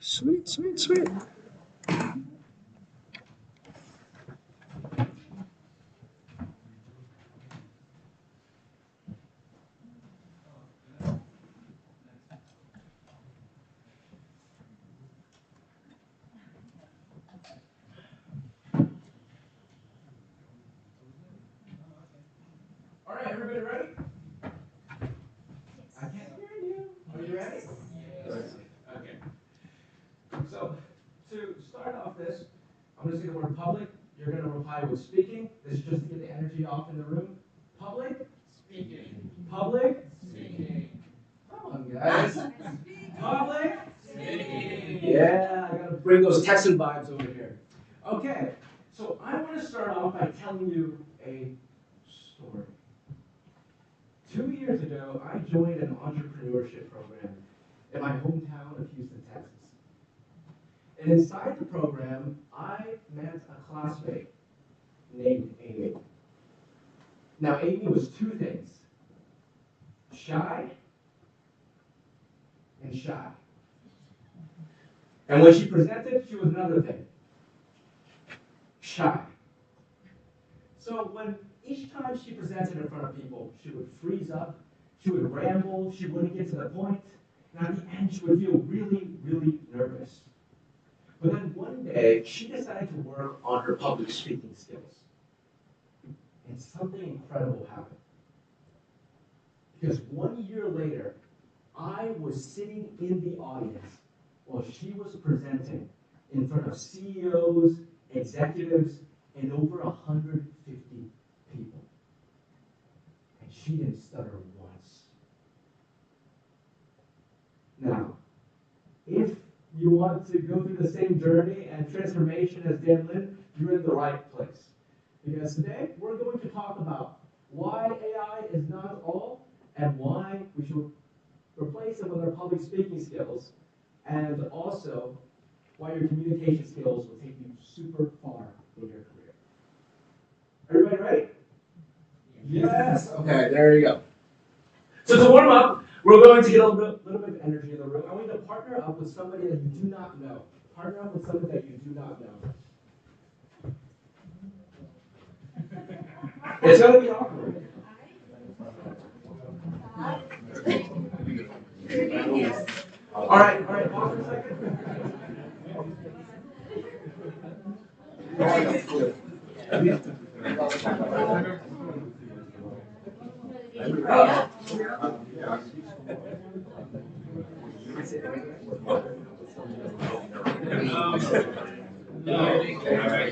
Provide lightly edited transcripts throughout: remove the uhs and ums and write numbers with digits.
Sweet, sweet, sweet. All right, everybody ready? I can't hear you. Are you ready? Yes. Okay. So, to start off this, I'm going to say the word public. You're going to reply with speaking. This is just to get the energy off in the room. Public? Speaking. Public? Speaking. Come on, guys. Public? Speaking. Yeah, I got to bring those Texan vibes over here. Okay, so I want to start off by telling you a story. 2 years ago, I joined an entrepreneurship program in my hometown of Houston, Texas. And inside the program, I met a classmate named Amy. Now, Amy was two things: shy and shy. And when she presented, she was another thing: shy. So when each time she presented in front of people, she would freeze up, she would ramble, she wouldn't get to the point, and at the end she would feel really, really nervous. But then one day, she decided to work on her public speaking skills. And something incredible happened. Because 1 year later, I was sitting in the audience while she was presenting in front of CEOs, executives, and over 150 people. And she didn't stutter once. Now, if you want to go through the same journey and transformation as Dan Lin, you're in the right place. Because today, we're going to talk about why AI is not all and why we should replace it with our public speaking skills, and also why your communication skills will take you super far in your career. Everybody ready? Yes. Okay, there you go. So to warm up, we're going to get a little bit of energy in the room. I want you to partner up with somebody that you do not know. Partner up with somebody that you do not know. It's going to be awkward. All right, pause for a second.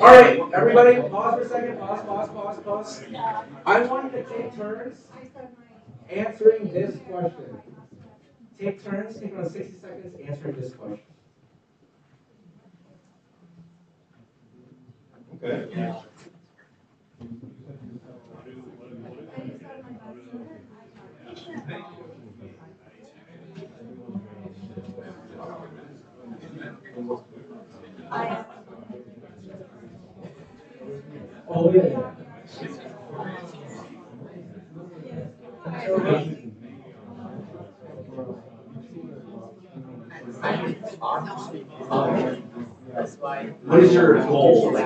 All right, everybody, pause for a second. Pause. I want you to take turns answering this question. Take turns, take around 60 seconds answering this question. Okay. Oh, yeah. What is your goal?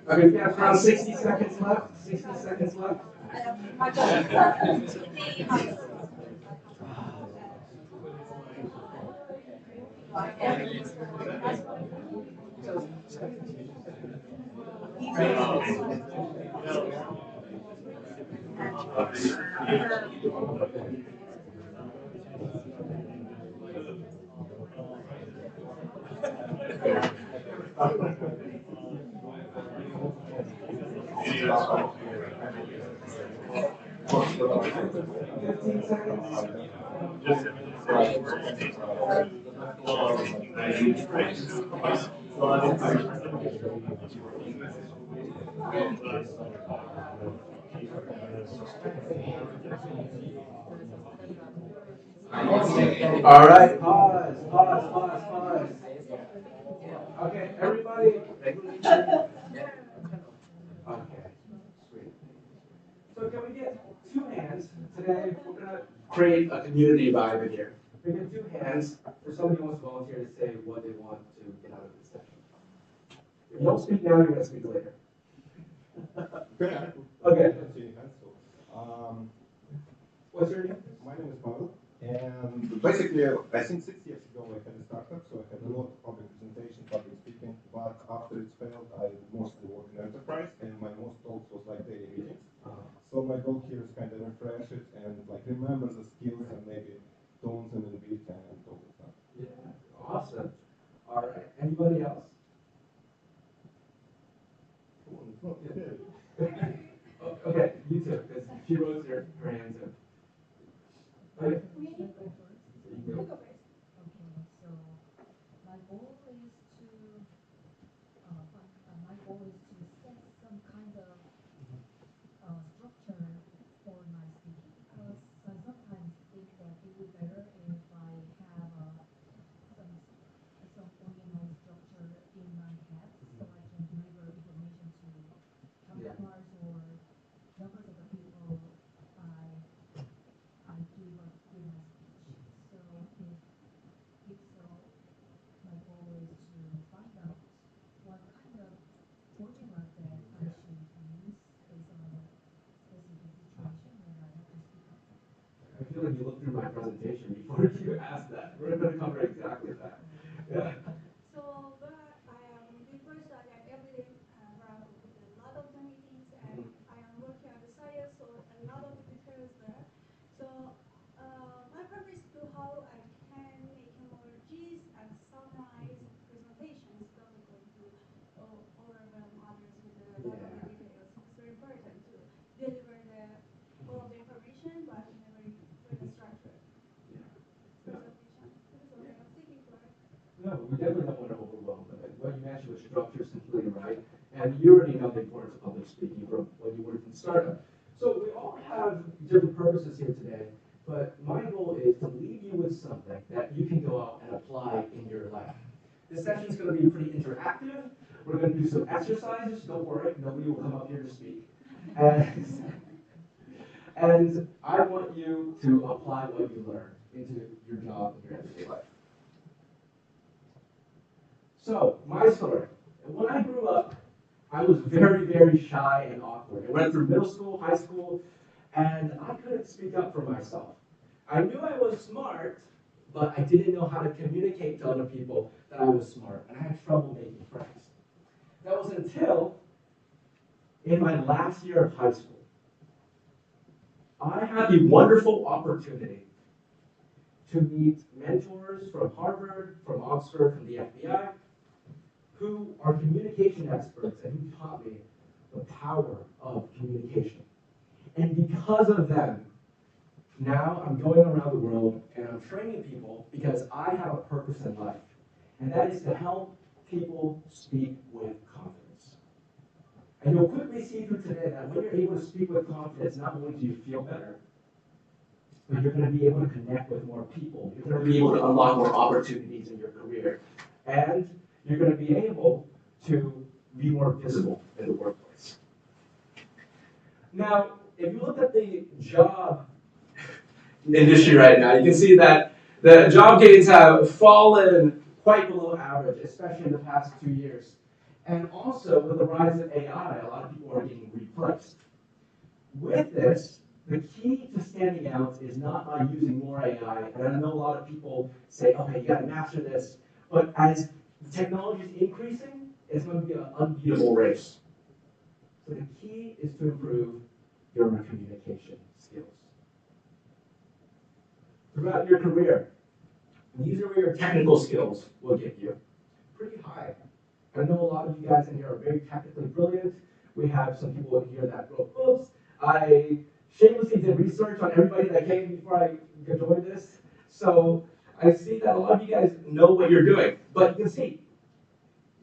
Okay, we have around 60 seconds left. 60 seconds left. 15 seconds. All right, pause. Okay, everybody. Okay, sweet. So can we get two hands? Today we're gonna create a community vibe in here. We get two hands for somebody who wants to volunteer to say what they want to get out of this session. If you don't speak now, you're gonna speak later. Okay. What's your name? My name is Pavel, and basically, I think 6 years ago I had a startup, so I had a lot of public presentation, public speaking, but after it failed, I mostly work in enterprise, and my most talks was like daily meetings. So my goal here is kind of refresh it and like remember the skills and maybe tones and beat and all that stuff. Yeah, awesome. All right, anybody else? Okay, you too, because she rose her hand too. Okay. You go first. Okay, so my goal is to my goal is to set some kind of structure for my speaking because I sometimes think that it would be better if I have some organized structure in my head so I can deliver information to counterparts or numbers of the people I give my speech. So if so, my goal is to find out what kind of formula that I should use based on a specific situation when I have to speak up. I feel like you looked through my presentation before you asked that. We're going to cover exactly that. Yeah. So, but I am the person that every day around with a lot of the meetings, and I am working on the science, so a lot of the details there. So, my purpose to how I can make more gist and summarize presentations, don't going to overwhelm others with a lot of the details. It's very important to deliver all of the information, but in a very structured presentation. This is what I am thinking for. No, we definitely don't want to overwhelm them. And what you mentioned with structure is completely right. And you already know the importance of public speaking from when you worked in startup. So we all have different purposes here today, but my goal is to leave you with something that you can go out and apply in your life. This session is going to be pretty interactive. We're going to do some exercises. Don't worry, nobody will come up here to speak. And I want you to apply what you learn into your job and your everyday life. So, my story. When I grew up, I was very, very shy and awkward. I went through middle school, high school, and I couldn't speak up for myself. I knew I was smart, but I didn't know how to communicate to other people that I was smart, and I had trouble making friends. That was until in my last year of high school, I had the wonderful opportunity to meet mentors from Harvard, from Oxford, from the FBI, who are communication experts and who taught me the power of communication. And because of them, now I'm going around the world and I'm training people because I have a purpose in life. And that is to help people speak with confidence. And you'll quickly see through today that when you're able to speak with confidence, not only do you feel better, but you're going to be able to connect with more people. You're going to be able to unlock more opportunities in your career. And you're going to be able to be more visible in the workplace. Now, if you look at the job industry right now, you can see that the job gains have fallen quite below average, especially in the past 2 years. And also, with the rise of AI, a lot of people are getting replaced. With this, the key to standing out is not by using more AI, and I know a lot of people say, okay, you got to master this, but as the technology is increasing, it's going to be an unbeatable race. So the key is to improve your communication skills. Throughout your career, these are where your technical skills will get you pretty high. I know a lot of you guys in here are very technically brilliant. We have some people in here that wrote books. I shamelessly did research on everybody that came before I joined this. So I see that a lot of you guys know what you're doing. But you can see,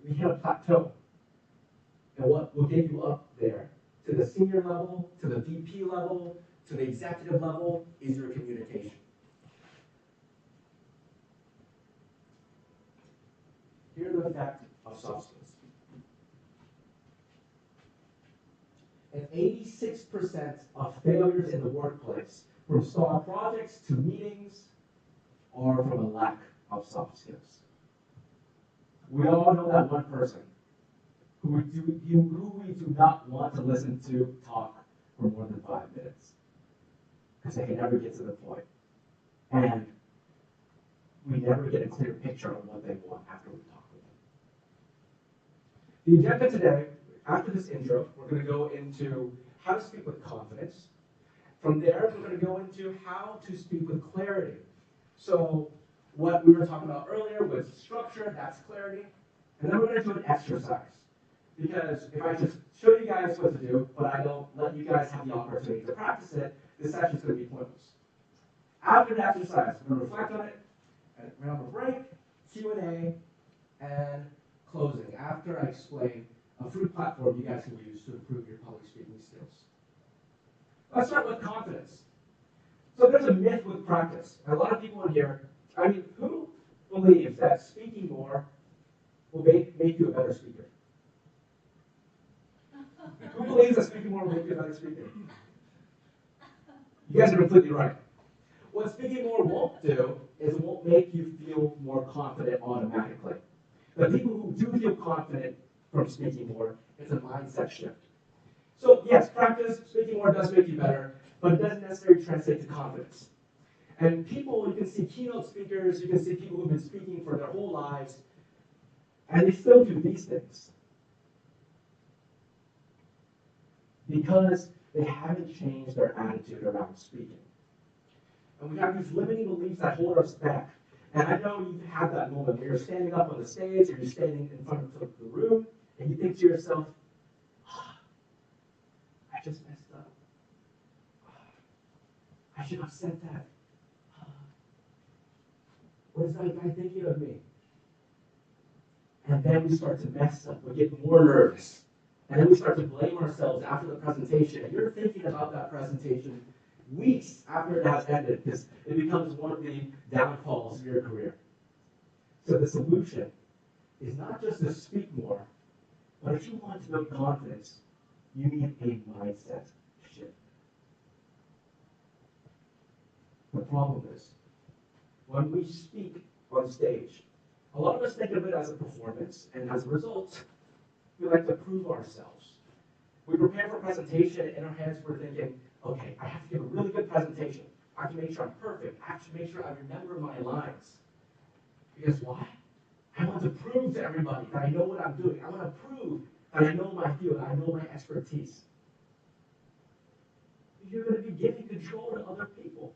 we hit a plateau. And what will get you up there to the senior level, to the VP level, to the executive level is your communication. Here's the effect of soft skills. And 86% of failures in the workplace, from stalled projects to meetings, are from a lack of soft skills. We all know that one person who we do not want to listen to talk for more than 5 minutes, because they can never get to the point. And we never get a clear picture of what they want after we talk with them. The agenda today, after this intro, we're going to go into how to speak with confidence. From there, we're going to go into how to speak with clarity. So what we were talking about earlier was structure, that's clarity. And then we're going to do an exercise. Because if I just show you guys what to do, but I don't let you guys have the opportunity to practice it, this session's going to be pointless. After the exercise, we're going to reflect on it, and we're going to have a break, Q&A, and closing. After I explain a free platform you guys can use to improve your public speaking skills. Let's start with confidence. So there's a myth with practice. And a lot of people in here, I mean, who believes that speaking more will make you a better speaker? Who believes that speaking more will make you a better speaker? You guys are completely right. What speaking more won't do is it won't make you feel more confident automatically. The people who do feel confident from speaking more, it's a mindset shift. So yes, practice, speaking more does make you better, but it doesn't necessarily translate to confidence. And people, you can see keynote speakers, you can see people who've been speaking for their whole lives, and they still do these things. Because they haven't changed their attitude around speaking. And we have these limiting beliefs that hold us back. And I know you've had that moment where you're standing up on the stage or you're standing in front of the room and you think to yourself, I just messed up. I should have said that. What is that guy thinking of me? And then we start to mess up. We get more nervous. And then we start to blame ourselves after the presentation. And you're thinking about that presentation weeks after it has ended, because it becomes one of the downfalls of your career. So the solution is not just to speak more, but if you want to build confidence, you need a mindset shift. The problem is, when we speak on stage, a lot of us think of it as a performance, and as a result, we like to prove ourselves. We prepare for a presentation, and in our heads we're thinking, okay, I have to give a really good presentation. I have to make sure I'm perfect. I have to make sure I remember my lines. Because why? I want to prove to everybody that I know what I'm doing. I want to prove that I know my field, I know my expertise. You're going to be giving control to other people.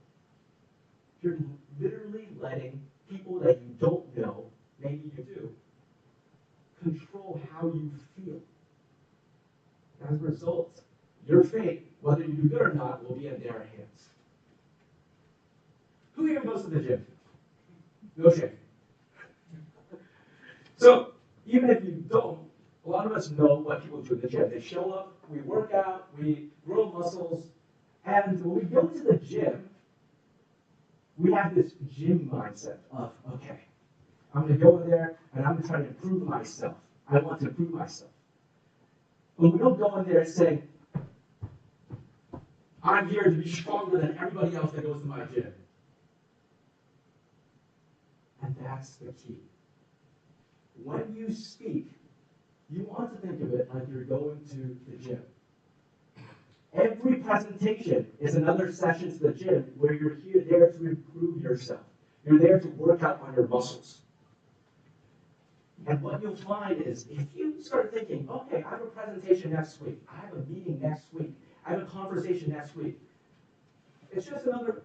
You're literally letting people that you don't know, maybe you do, control how you feel. As a result, your fate, whether you do good or not, will be in their hands. Who here goes to the gym? No shame. So, even if you don't, a lot of us know what people do in the gym. They show up, we work out, we grow muscles, and when we go to the gym, we have this gym mindset of, okay, I'm going to go in there and I'm going to try to improve myself. I want to improve myself. But we don't go in there saying, I'm here to be stronger than everybody else that goes to my gym. And that's the key. When you speak, you want to think of it like you're going to the gym. Every presentation is another session to the gym where you're there to improve yourself. You're there to work out on your muscles. And what you'll find is if you start thinking, okay, I have a presentation next week, I have a meeting next week, I have a conversation next week, it's just another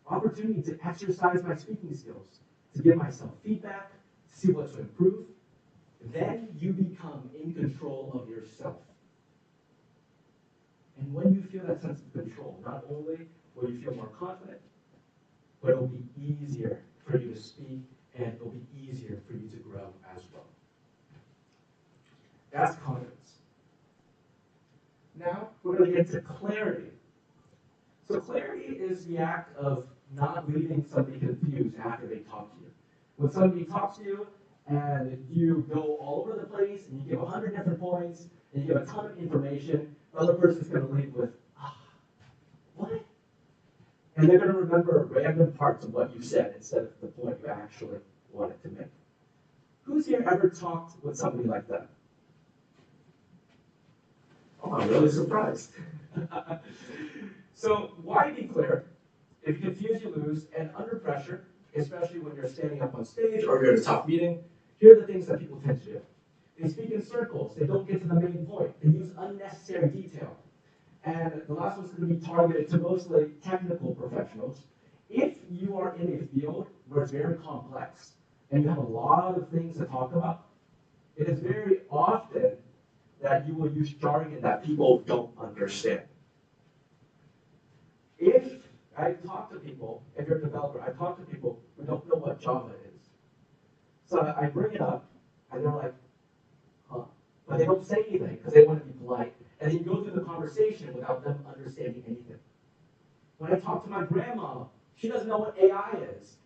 opportunity to exercise my speaking skills, to give myself feedback, to see what to improve. Then you become in control of yourself. feel that sense of control. Not only will you feel more confident, but it'll be easier for you to speak, and it'll be easier for you to grow as well. That's confidence. Now, we're going to get to clarity. So clarity is the act of not leaving somebody confused after they talk to you. When somebody talks to you, and you go all over the place, and you give 100 different points, and you give a ton of information, the other person's going to leave with, what? And they're going to remember random parts of what you said instead of the point you actually wanted to make. Who's here ever talked with somebody like that? Oh, I'm really surprised. So why be clear? If you confuse, you lose, and under pressure, especially when you're standing up on stage or you're in a tough meeting, here are the things that people tend to do. They speak in circles. They don't get to the main point. They use unnecessary detail. And the last one's going to be targeted to mostly technical professionals. If you are in a field where it's very complex and you have a lot of things to talk about, it is very often that you will use jargon that people don't understand. If I talk to people, if you're a developer, I talk to people who don't know what Java is. So I bring it up, and they're like, huh? But they don't say anything because they want to be polite. And then you go through the conversation without them understanding anything. When I talk to my grandma, she doesn't know what AI is.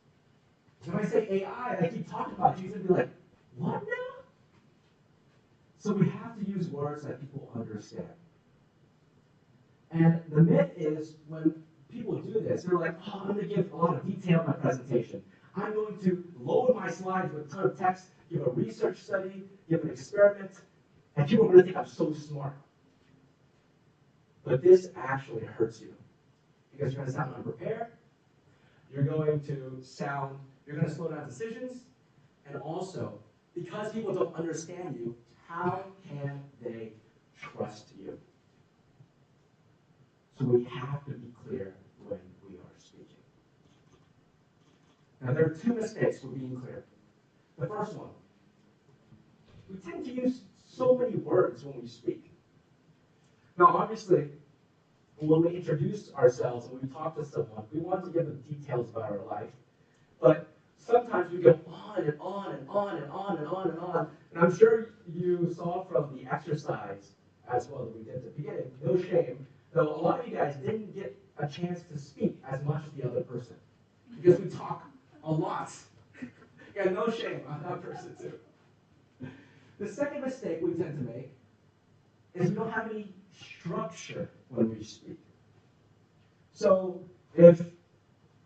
So when I say AI, and I keep talking about it, she's going to be like, what now? So we have to use words that people understand. And the myth is when people do this, they're like, oh, I'm going to give a lot of detail in my presentation. I'm going to load my slides with a ton of text, give a research study, give an experiment, and people are going to think I'm so smart. But this actually hurts you because you're going to sound unprepared. You're going to slow down decisions, and also, because people don't understand you, how can they trust you? So we have to be clear when we are speaking. Now, there are two mistakes with being clear. The first one, we tend to use so many words when we speak. Now, obviously, when we introduce ourselves and we talk to someone, we want to give them details about our life. But sometimes we go on and on and on and on and on and on. And I'm sure you saw from the exercise as well that we did at the beginning, no shame, though a lot of you guys didn't get a chance to speak as much as the other person. Because we talk a lot. Yeah, no shame on that person too. The second mistake we tend to make is we don't have any structure when we speak. So if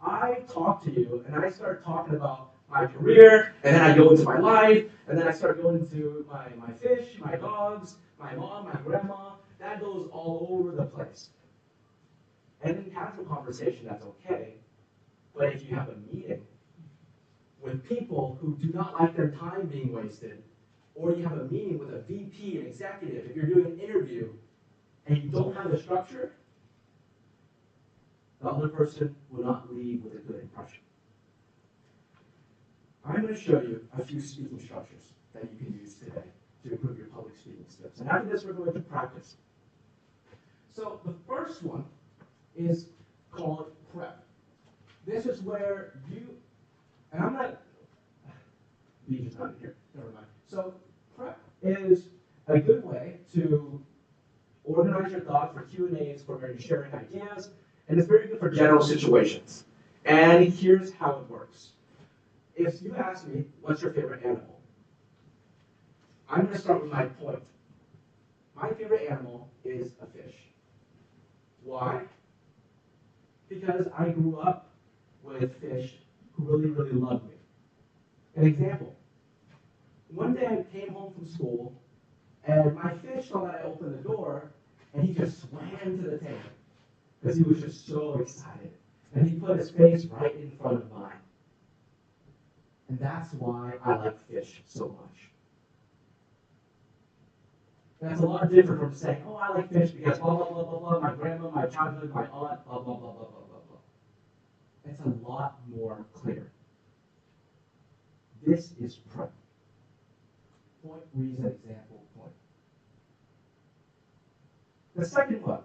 I talk to you and I start talking about my career, and then I go into my life, and then I start going into my fish, my dogs, my mom, my grandma, that goes all over the place. And in casual conversation, that's okay. But if you have a meeting with people who do not like their time being wasted, or you have a meeting with a VP, an executive, if you're doing an interview, and you don't have a structure, the other person will not leave with a good impression. I'm going to show you a few speaking structures that you can use today to improve your public speaking skills. And after this, we're going to practice. So the first one is called prep. This is where and I'm not, Beach not in here, never mind. So prep is a good way to organize your thoughts for Q&As, for where you're sharing ideas, and it's very good for general situations. And here's how it works. If you ask me, what's your favorite animal? I'm going to start with my point. My favorite animal is a fish. Why? Because I grew up with fish who really, really loved me. An example. One day I came home from school, and my fish saw that I opened the door, and he just swam to the tank because he was just so excited. And he put his face right in front of mine. And that's why I like fish so much. That's a lot different from saying, oh, I like fish because blah, blah, blah, blah, blah, my grandma, my childhood, my aunt, blah, blah, blah, blah, blah, blah, blah. It's a lot more clear. This is prep. Point, reason, example, point. The second one,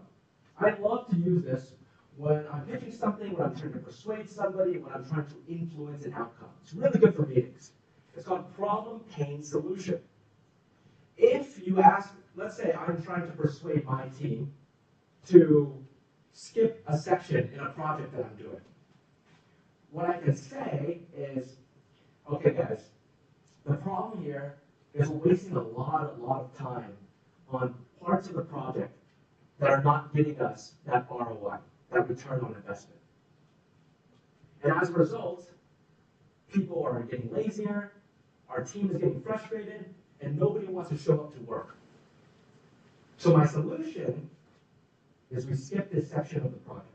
I love to use this when I'm pitching something, when I'm trying to persuade somebody, when I'm trying to influence an outcome. It's really good for meetings. It's called problem, pain, solution. If you ask, let's say I'm trying to persuade my team to skip a section in a project that I'm doing. What I can say is, okay guys, the problem here is we're wasting a lot of time on parts of the project that are not giving us that ROI, that return on investment. And as a result, people are getting lazier, our team is getting frustrated, and nobody wants to show up to work. So my solution is we skip this section of the project.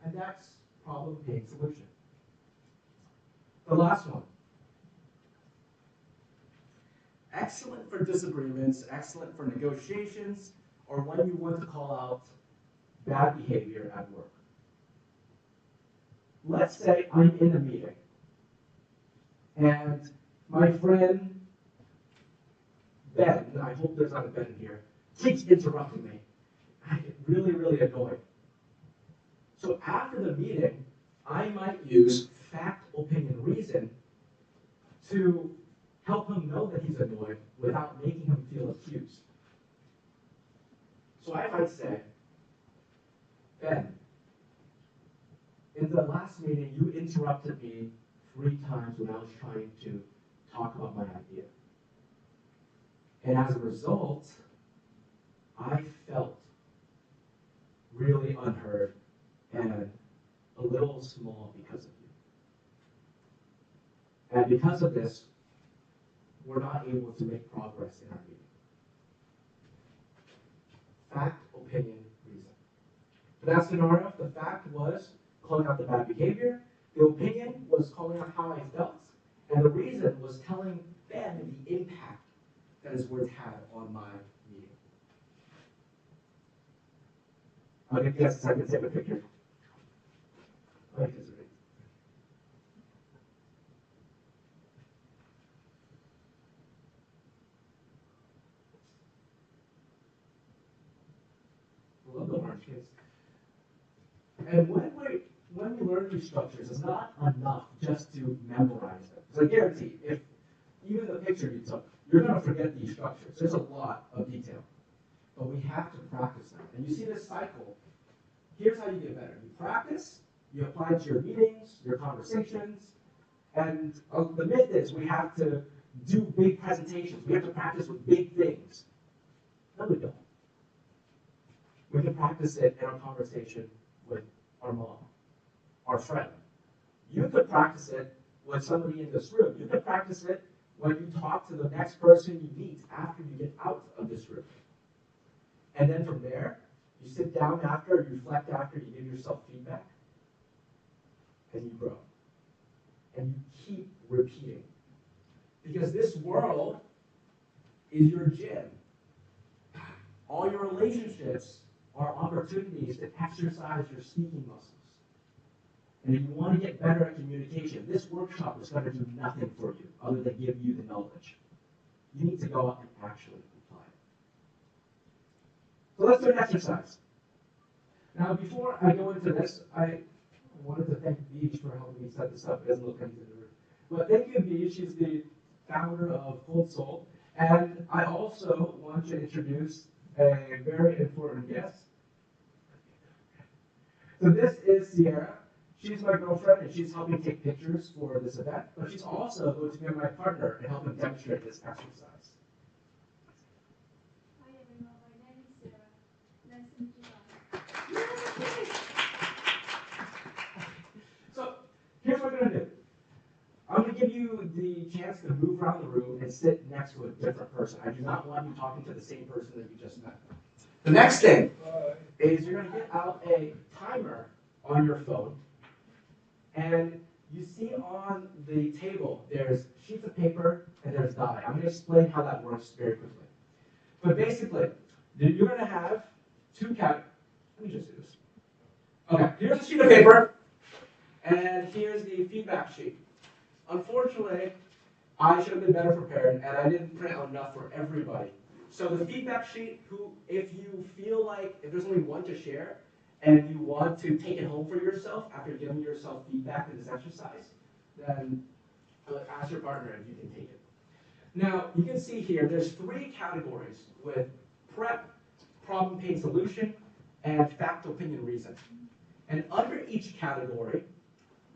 And that's problem, pain, solution. The last one. Excellent for disagreements, excellent for negotiations, or when you want to call out bad behavior at work. Let's say I'm in a meeting, and my friend Ben, I hope there's not a Ben here, keeps interrupting me. I get really annoyed. So after the meeting, I might use fact, opinion, reason to help him know that he's annoyed without making him feel accused. So I might say, Ben, in the last meeting, you interrupted me 3 times when I was trying to talk about my idea. And as a result, I felt really unheard and a little small because of you. And because of this, we're not able to make progress in our meeting. Fact, opinion, reason. For that scenario, the fact was calling out the bad behavior, the opinion was calling out how I felt, and the reason was telling Ben the impact that his words had on my meeting. I'll give you guys a second to take a picture. Like this, right? I love the orange kids. And when we learn these structures, it's not enough just to memorize them. So I guarantee, if even the picture you took, you're going to forget these structures. There's a lot of detail. But we have to practice them. And you see this cycle. Here's how you get better. You practice, you apply it to your meetings, your conversations, and the myth is we have to do big presentations. We have to practice with big things. No, we don't. We can practice it in our conversation with our mom, our friend. You could practice it with somebody in this room. You could practice it when you talk to the next person you meet after you get out of this room. And then from there, you sit down after, you reflect after, you give yourself feedback, and you grow. And you keep repeating. Because this world is your gym. All your relationships are opportunities to exercise your speaking muscles. And if you want to get better at communication, this workshop is going to do nothing for you other than give you the knowledge. You need to go out and actually apply it. So let's do an exercise. Now, before I go into this, I wanted to thank Beach for helping me set this up. It doesn't look like he's in the room. But thank you, Beach. She's the founder of Cold Soul. And I also want to introduce a very important guest. So this is Sierra. She's my girlfriend, and she's helping take pictures for this event. But she's also going to be my partner in helping demonstrate this exercise. Hi everyone, my name is Sarah. Nice to meet you guys. So here's what we're going to do. I'm going to give you the chance to move around the room and sit next to a different person. I do not want you talking to the same person that you just met. The next thing is you're going to get out a timer on your phone. And you see on the table, there's sheets of paper and there's die. I'm going to explain how that works very quickly. But basically, you're going to have 2 categories. Let me just do this. Okay, here's a sheet of paper, and here's the feedback sheet. Unfortunately, I should have been better prepared, and I didn't print out enough for everybody. So the feedback sheet, if you feel like if there's only one to share and you want to take it home for yourself after giving yourself feedback in this exercise, then ask your partner if you can take it. Now, you can see here, there's 3 categories with prep, problem, pain, solution, and fact, opinion, reason. And under each category,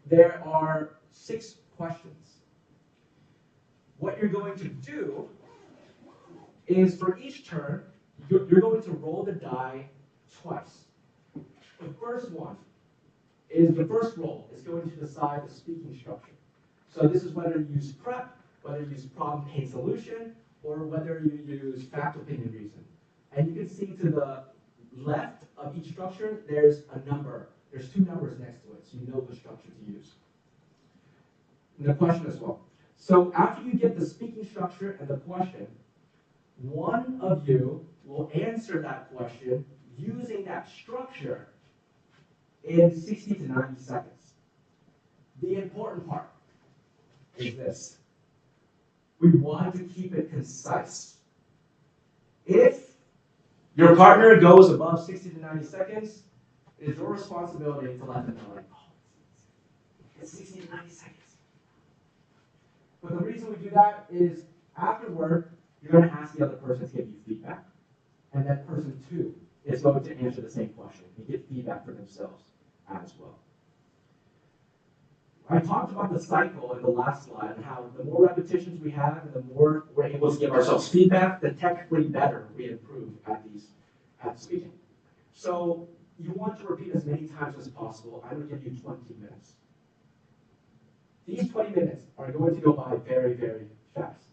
there are 6 questions. What you're going to do is for each turn, you're going to roll the die twice. The first roll is going to decide the speaking structure. So this is whether you use prep, whether you use problem, pain, solution, or whether you use fact, opinion, reason. And you can see to the left of each structure, there's a number. There's 2 numbers next to it, so you know which structure to use. And the question as well. So after you get the speaking structure and the question, one of you will answer that question using that structure in 60 to 90 seconds. The important part is this. We want to keep it concise. If your partner goes above 60 to 90 seconds, it is your responsibility to let them know, like, oh, it's 60 to 90 seconds. But the reason we do that is afterward, you're going to ask the other person to give you feedback. And that person, too, is going to answer the same question and get feedback for themselves as well. I talked about the cycle in the last slide and how the more repetitions we have and the more we're able to give ourselves feedback, the technically better we improve at speaking. So you want to repeat as many times as possible. I'm going to give you 20 minutes. These 20 minutes are going to go by very, very fast.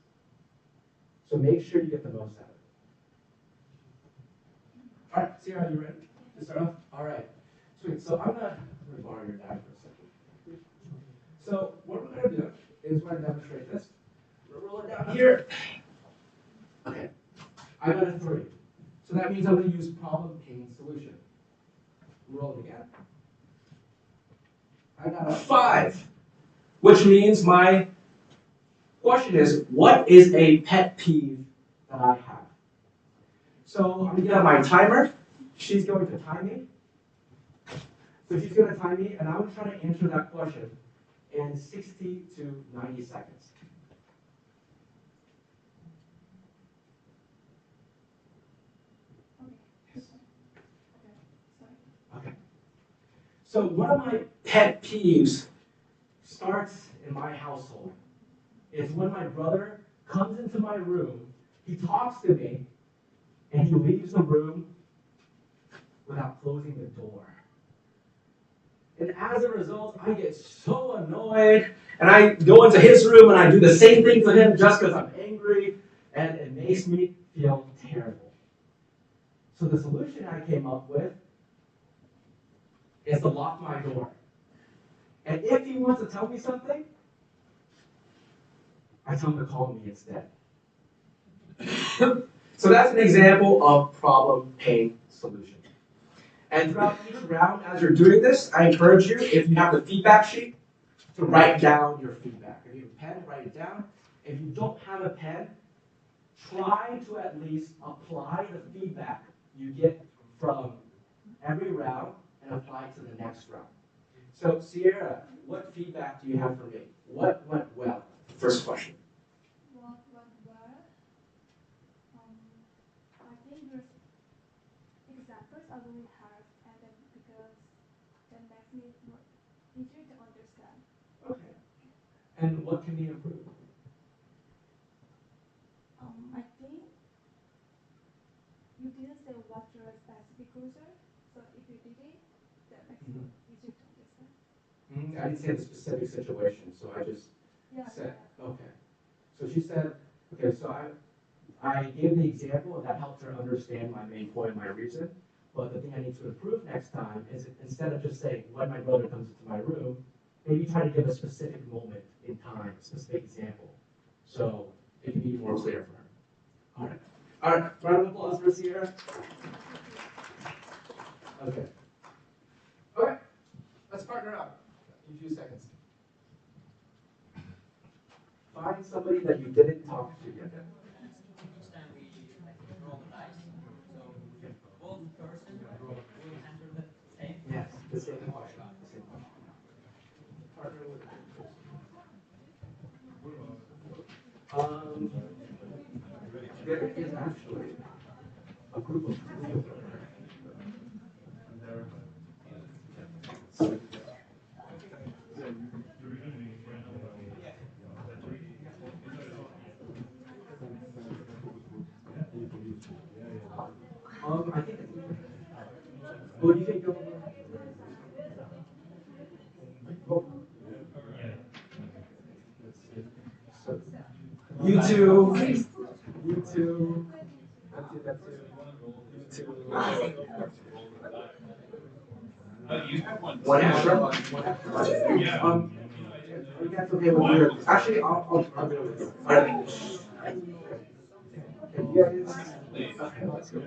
So make sure you get the most out of it. All right, Sierra, you ready to start off? All right, sweet. So I'm going to borrow your dad for a second. So what we're going to do is we're going to demonstrate this. We're going to roll it down here. Okay, I got a 3. So that means I'm going to use problem, pain, solution. Roll it again. I got a 5, which means my question is, what is a pet peeve that I have? So I'm going to get out my timer. She's going to time me. So she's going to time me, and I'm going to try to answer that question in 60 to 90 seconds. Okay. So one of my pet peeves starts in my household. Is when my brother comes into my room, he talks to me, and he leaves the room without closing the door. And as a result, I get so annoyed, and I go into his room and I do the same thing to him just because I'm angry, and it makes me feel terrible. So the solution I came up with is to lock my door. And if he wants to tell me something, I tell him to call me instead. So that's an example of problem, pain, solution. And throughout each round, as you're doing this, I encourage you, if you have the feedback sheet, to write down your feedback. If you have a pen, write it down. If you don't have a pen, try to at least apply the feedback you get from every round and apply it to the next round. So Sierra, what feedback do you have for me? What went well? First question. What went well? I think there's examples I really have, and then because that makes me more easier to understand. Okay. And what can be improved? I think you didn't say what your specific user, so if you did it, that makes it easier to understand. I didn't say the specific situation, so I just said, okay. So she said, okay, so I gave the example that helped her understand my main point, my reason, but the thing I need to improve next time is instead of just saying, when my brother comes into my room, maybe try to give a specific moment in time, a specific example, so it can be more clear for her. All right, round of applause for Sierra. Okay. Okay, let's partner up in a few seconds. Find somebody that you didn't talk to yet. actually a group of three. I think. What do you think? Oh, you too. You too. That's it. That's it. You too. One extra. One extra. Are you guys okay with your? Actually, I'll do this. You guys. Okay, let's go.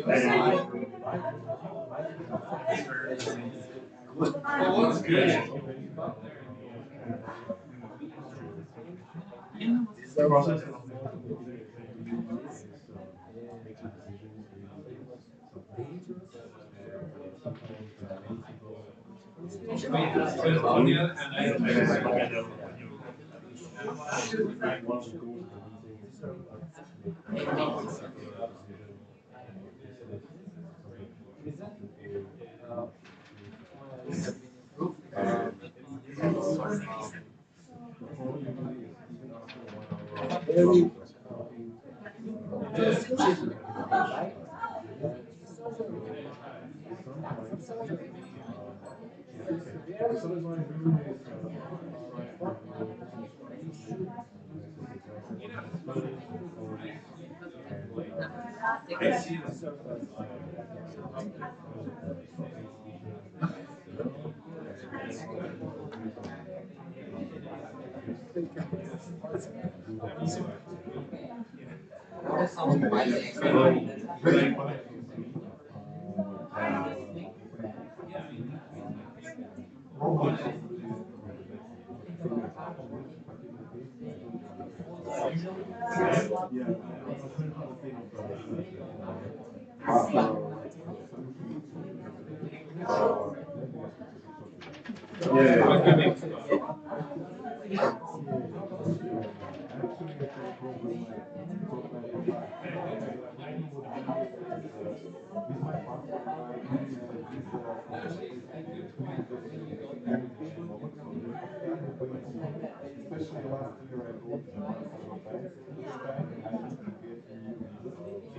Especially last year, I go to Japan several times in Japan, and I need to get a new visa.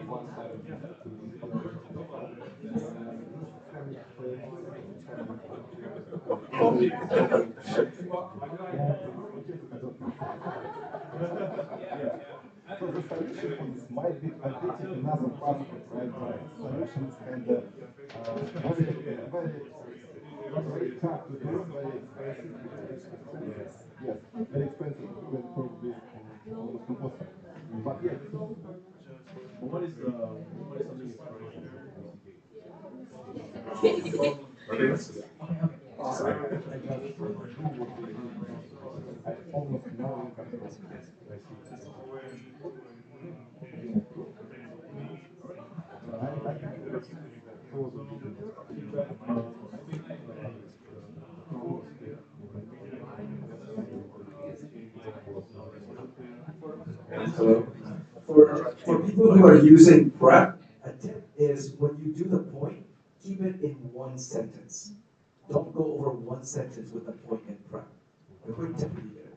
One time visa to Japan. So the solution for this might be getting another passport, right? But the solution is kind of very hard to do, very expensive. Yes, very expensive to do and probably almost impossible. But yes, I almost no income tax. For people who are using prep, a tip is when you do the point, keep it in one sentence. Don't go over one sentence with the point in prep. A quick tip for you there.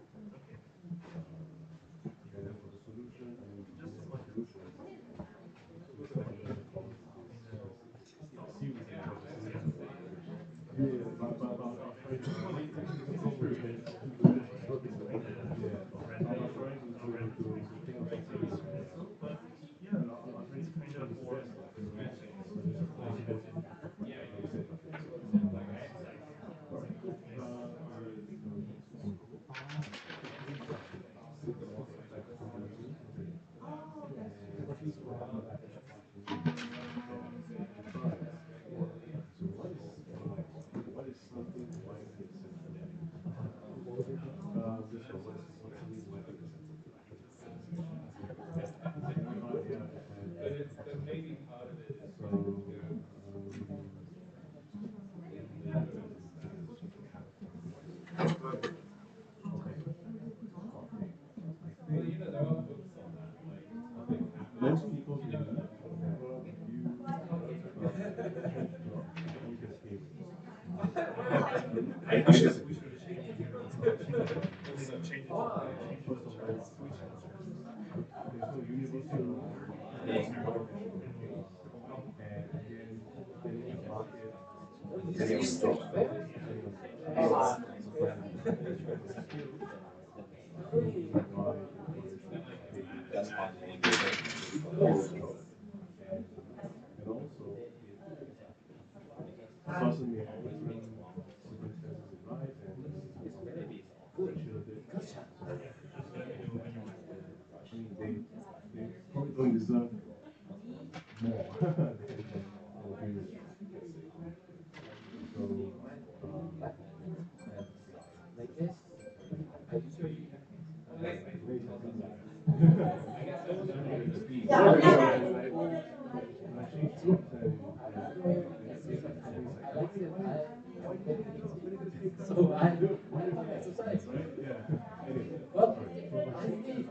So I do exercise, right? Yeah. But I need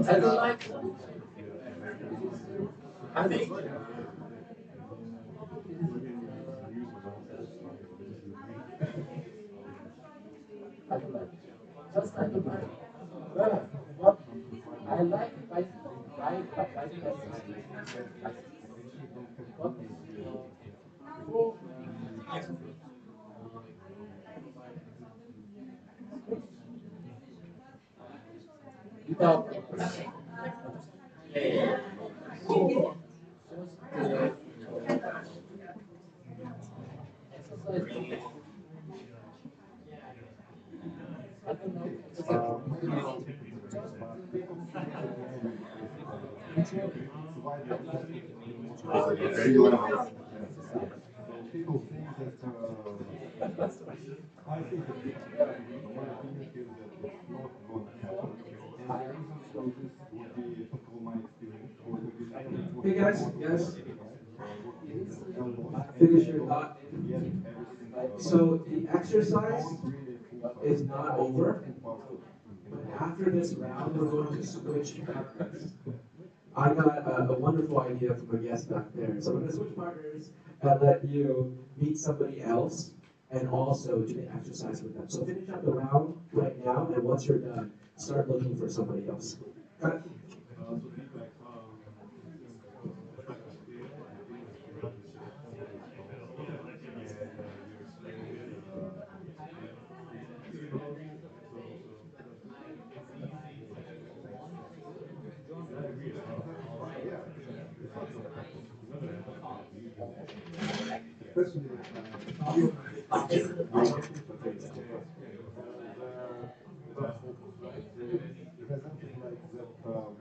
I don't like I think I don't like just I don't like but what I like bicycle what without exercise I don't know People think that I think that my opinion is that it's not going to happen. And the reason for this would be, first of all, my experience. Hey guys, yes. Finish Finish your thought. So the exercise is not over, but after this round, we're going to switch partners. I got a wonderful idea from a guest back there. So we're going to switch partners and let you meet somebody else and also do the exercise with them. So finish up the round right now, and once you're done, start looking for somebody else. Got it? Especially presented like that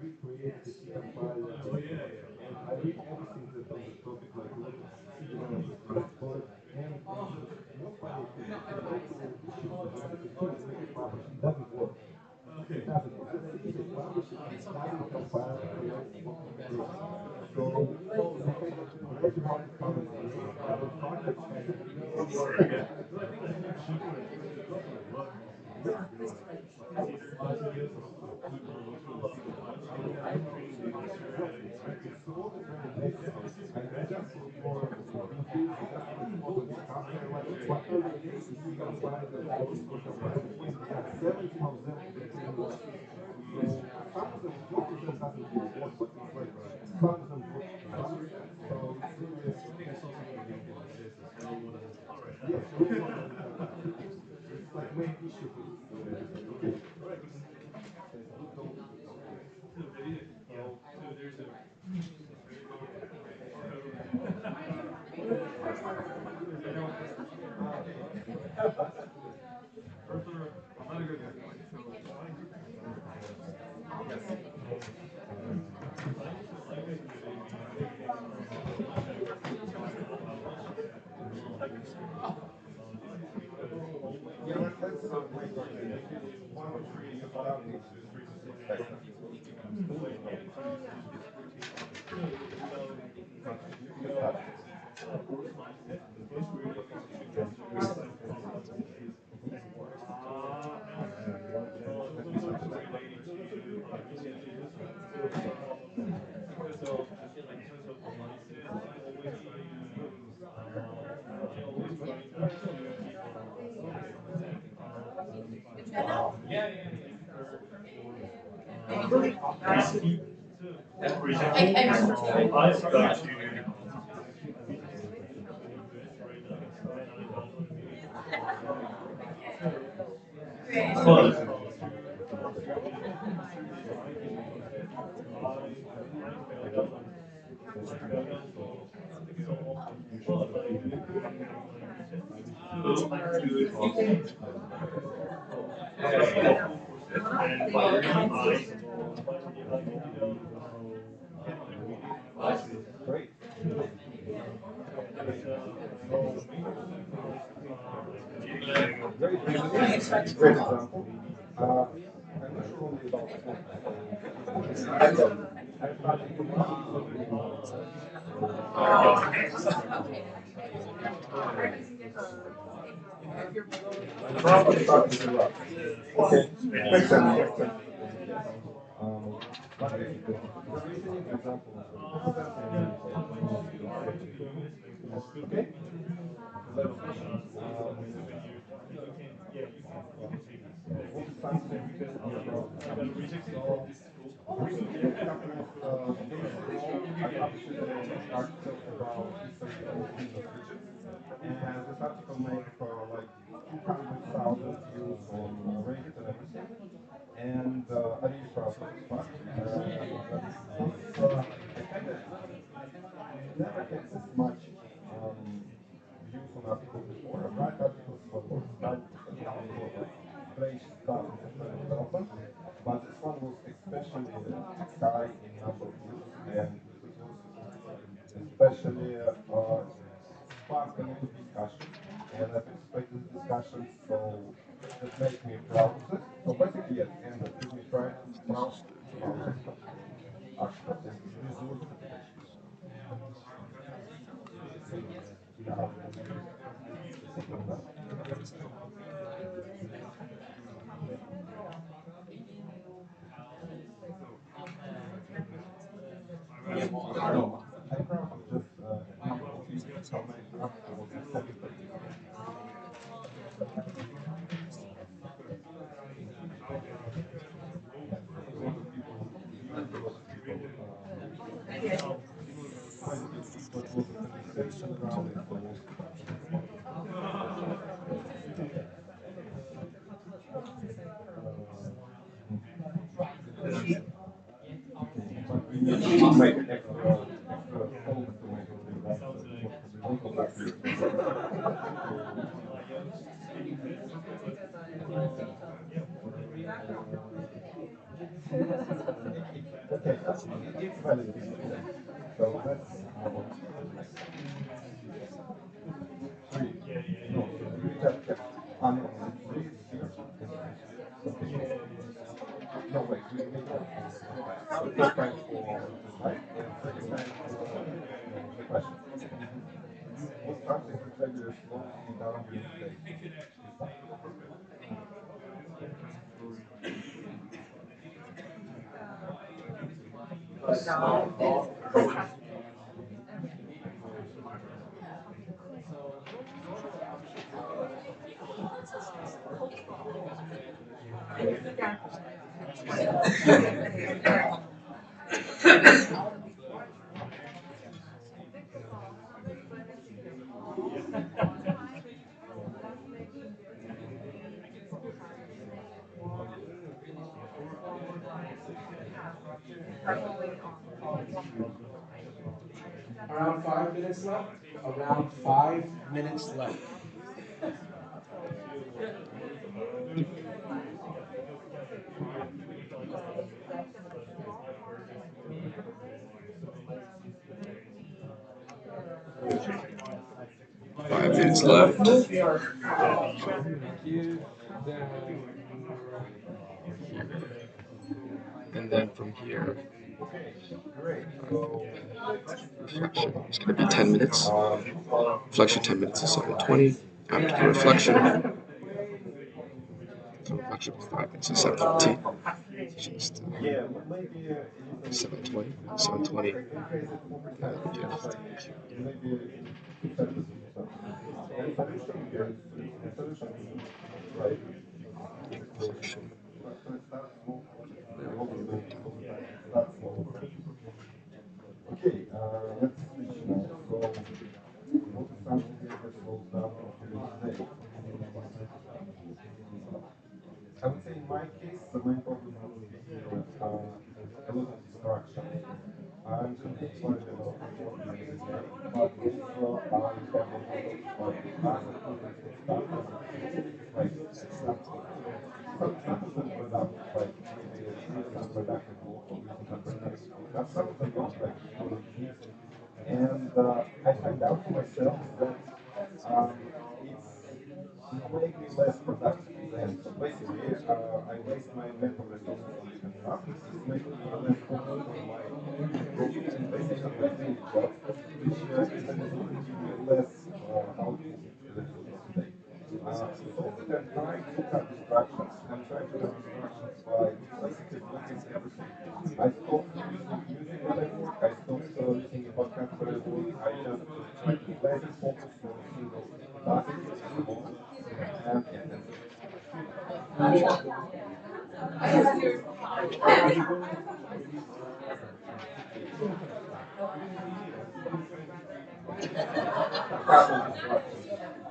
we create the secret file and I read everything that on the topic like what is and no funny thing it doesn't work. It doesn't work. The thing is publishing it doesn't compile correct data. So we kind of gradually found our project kind I've got you. But Great. Great, great example. I'm not sure only about sports. I started to probably started to rock. Okay, makes sense, makes sense. What is it? The reasoning, for example, okay? What is something you're proud of? Recently, a couple of days ago, I published an article about history of business switches, and this article made like 200,000 views on Reddit and everything. And I really proud of this fact. Because I kind of never had this much views on articles before. I write articles for study, strange stuff in software development, but this one was especially high in number of views, and it was especially sparked a lot of discussion, and I participated in discussions, so that made me proud of this. So basically, yes, and that made me proud of articles and results. No, I'm proud of just number of views, how many articles was accepted. A lot of people, a lot of people, positive feedback, a lot of conversation around it, but we need to make extra focus to make it like okay, it's valid. So that's three. No, we just kept, no, three is here. Okay. No, wait, we made first time for right and second time for the question. What's something that regularly slows you down during the day? Around 5 minutes left. Around 5 minutes left. Five minutes left. And then from here, reflection is going to be 10 minutes. Reflection 10 minutes is 7:20. After the reflection, so reflection was 5 minutes is 7:15. Just 7:20, 7:20. Reflection. Okay, let's switch now. So, what is something that has slowed down during the day? I would say in my case, the main problem would be a lot of distractions. I'm convinced by the lot of work during the day, but also I have a lot of other activities and stuff. itself is that it made me less productive. And so basically, I waste my mental resources on different tasks. It's making me less focused on my basics of my daily job, which as a result give me less output as a result of the day. So that I'm trying to cut distractions. I'm trying to cut distractions by basically blocking everything. I stopped using music when I work. I stopped listening to podcasts when I work. I just try to plan and focus on a single task at the moment. And that's it. Travel distractions.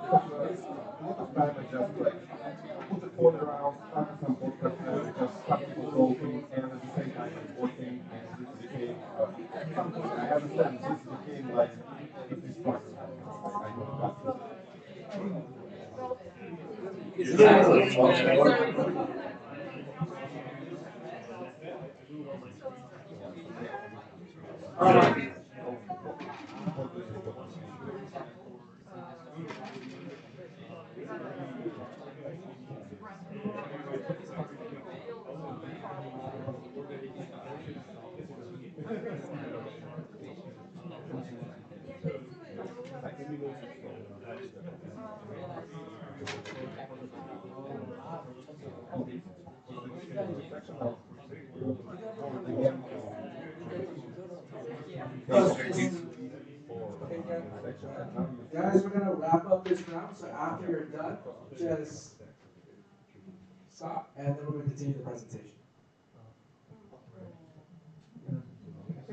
Because a lot of time I just like put the phone around, start some podcast and just have people talking and at the same time I'm working and this became at some point I understand this became like it's distracting. I don't got it. What is important? Guys, we're gonna wrap up this round. So after you're done, just stop, and then we're gonna continue the presentation.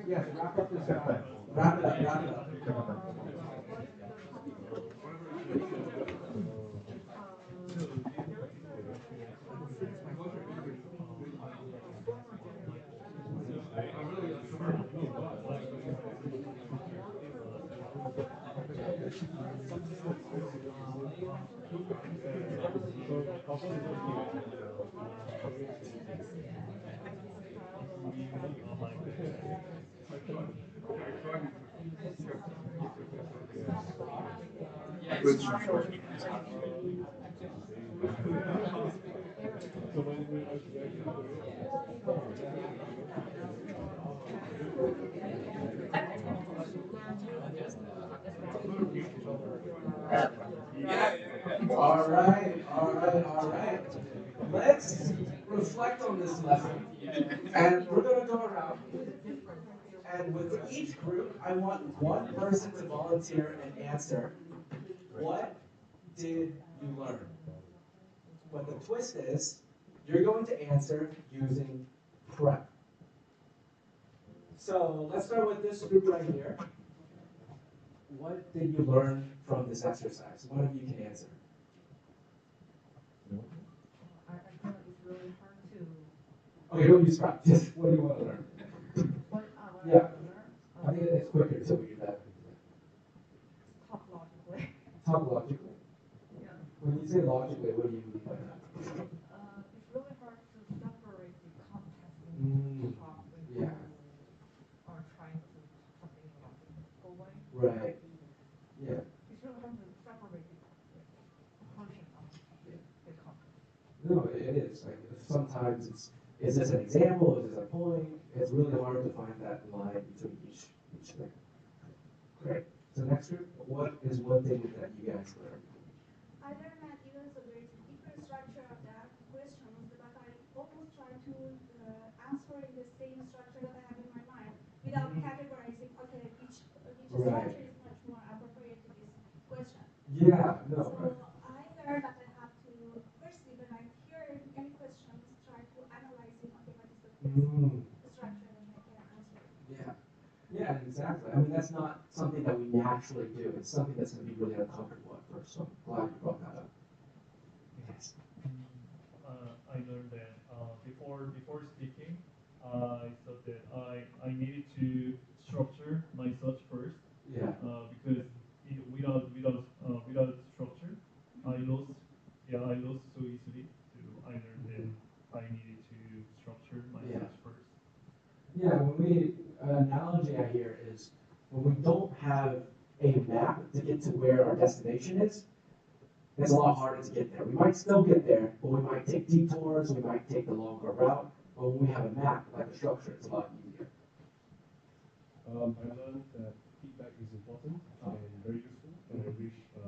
Yes, wrap up this round. Wrap it up. Wrap it up. All right. Let's reflect on this lesson, and we're gonna go around. And with each group, I want one person to volunteer and answer, what did you learn? But the twist is, you're going to answer using prep. So let's start with this group right here. What did you learn from this exercise? One of you can answer. I feel it's really hard to. Okay, don't use prep. Just what do you want to learn? What I Yeah. learn, I think it's quicker so we can dive into that. talk logically. Talk logically. Yeah. When you say logically, what do you mean by that? It's really hard to separate the context in talk when Yeah. you are trying to talk something in a logical way. Right. Yeah. It's really hard to separate the portion of the context. No, it is. Like sometimes is this an example? Is this a point? It's really hard to find that line between each thing. Great. So next group, what is one thing that you guys learned? I learned that even though there is a different structure of that questions, but I almost try to answer in the same structure that I have in my mind without categorizing. Okay, each Right. structure is much more appropriate to this question. Yeah. No. So I learned that I have to firstly, when I hear any questions, try to analyze it. Okay, what is the best structure that I can answer? Yeah. Yeah, exactly. I mean, that's not something that we naturally do. It's something that's going to be really uncomfortable at first. So I'm glad you brought that up. Yes. I learned that before speaking, I thought that I needed to structure my thoughts first. Yeah. Because without structure, I lost so easily. So I learned that I needed to structure my thoughts first. Yeah. An analogy I hear is when we don't have a map to get to where our destination is, it's a lot harder to get there. We might still get there, but we might take detours, we might take the longer route, but when we have a map, like a structure, it's a lot easier. I learned that feedback is important and very useful, and I wish, I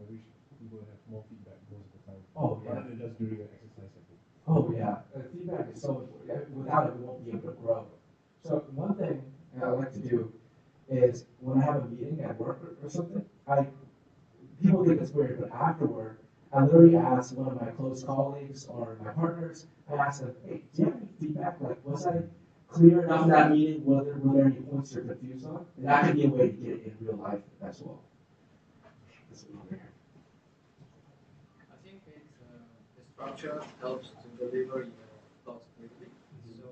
wish people have more feedback most of the time. Oh, yeah. Rather than just doing an exercise setting. Oh, yeah. Feedback is so important. Without it, we won't be able to grow. So one thing I like to do is when I have a meeting at work or something, people think it's weird, but afterward, I literally ask one of my close colleagues or my partners, I ask them, hey, do you have any feedback? Like, was I clear enough in that meeting? Were there any points you're confused on? And that could be a way to get it in real life as well. I think it's the structure helps to deliver your thoughts quickly, so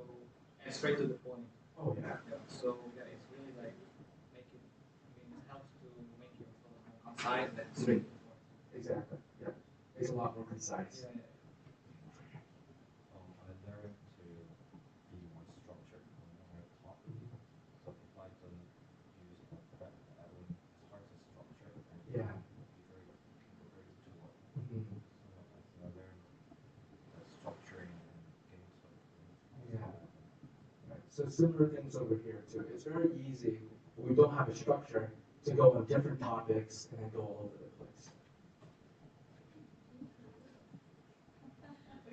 and straight to the point. Oh yeah. So yeah, it's really like it helps to make your thoughts more concise and straight to the point. Exactly. Yeah. It's a lot more concise. Yeah. I learned to be more structured when I talk. So if I don't use a prep, I won't. It's hard to structure and Yeah. be very good to work. Mm-hmm. So I learned structuring and getting to the point. Yeah. Right. So similar things over here too. It's very easy when we don't have a structure to go on different topics and then go all over the place.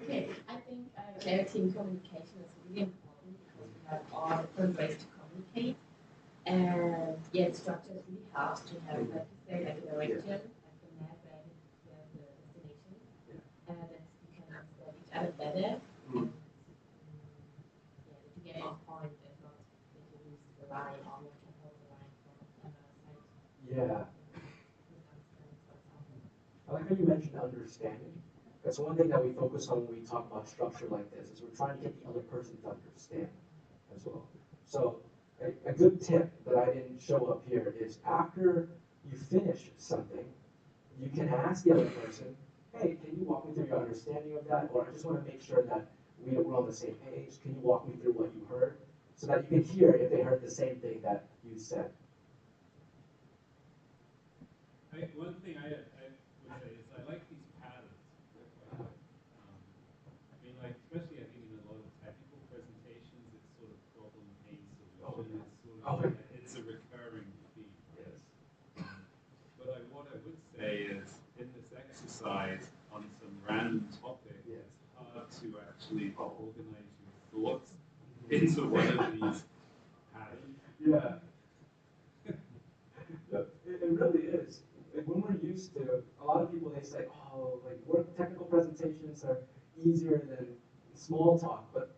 Okay, I think clarity in communication is really important because we have all different ways to communicate. And yeah, the structure really helps to have, like you say, like a direction, like the map where the destination, that you can understand each other better. And yeah, that you get on point and not that you lose the line or you have to hold the line from another side. Yeah. Misunderstandings, for example. I like how you mentioned understanding. That's one thing that we focus on when we talk about structure like this, is we're trying to get the other person to understand as well. So a good tip that I didn't show up here is after you finish something, you can ask the other person, hey, can you walk me through your understanding of that? Or I just want to make sure that we're on the same page. Can you walk me through what you heard? So that you can hear if they heard the same thing that you said. One thing I would say is I like these patterns. They're quite good. Like, especially I think in a lot of technical presentations, it's sort of problem, pain, solution. It's a recurring theme. Yes. But what I would say is, in this exercise on some random topic, it's hard to actually organize your thoughts into one of these patterns. Yeah. It really is. Like when we're used to, a lot of people, they say, oh, like work technical presentations are easier than small talk, but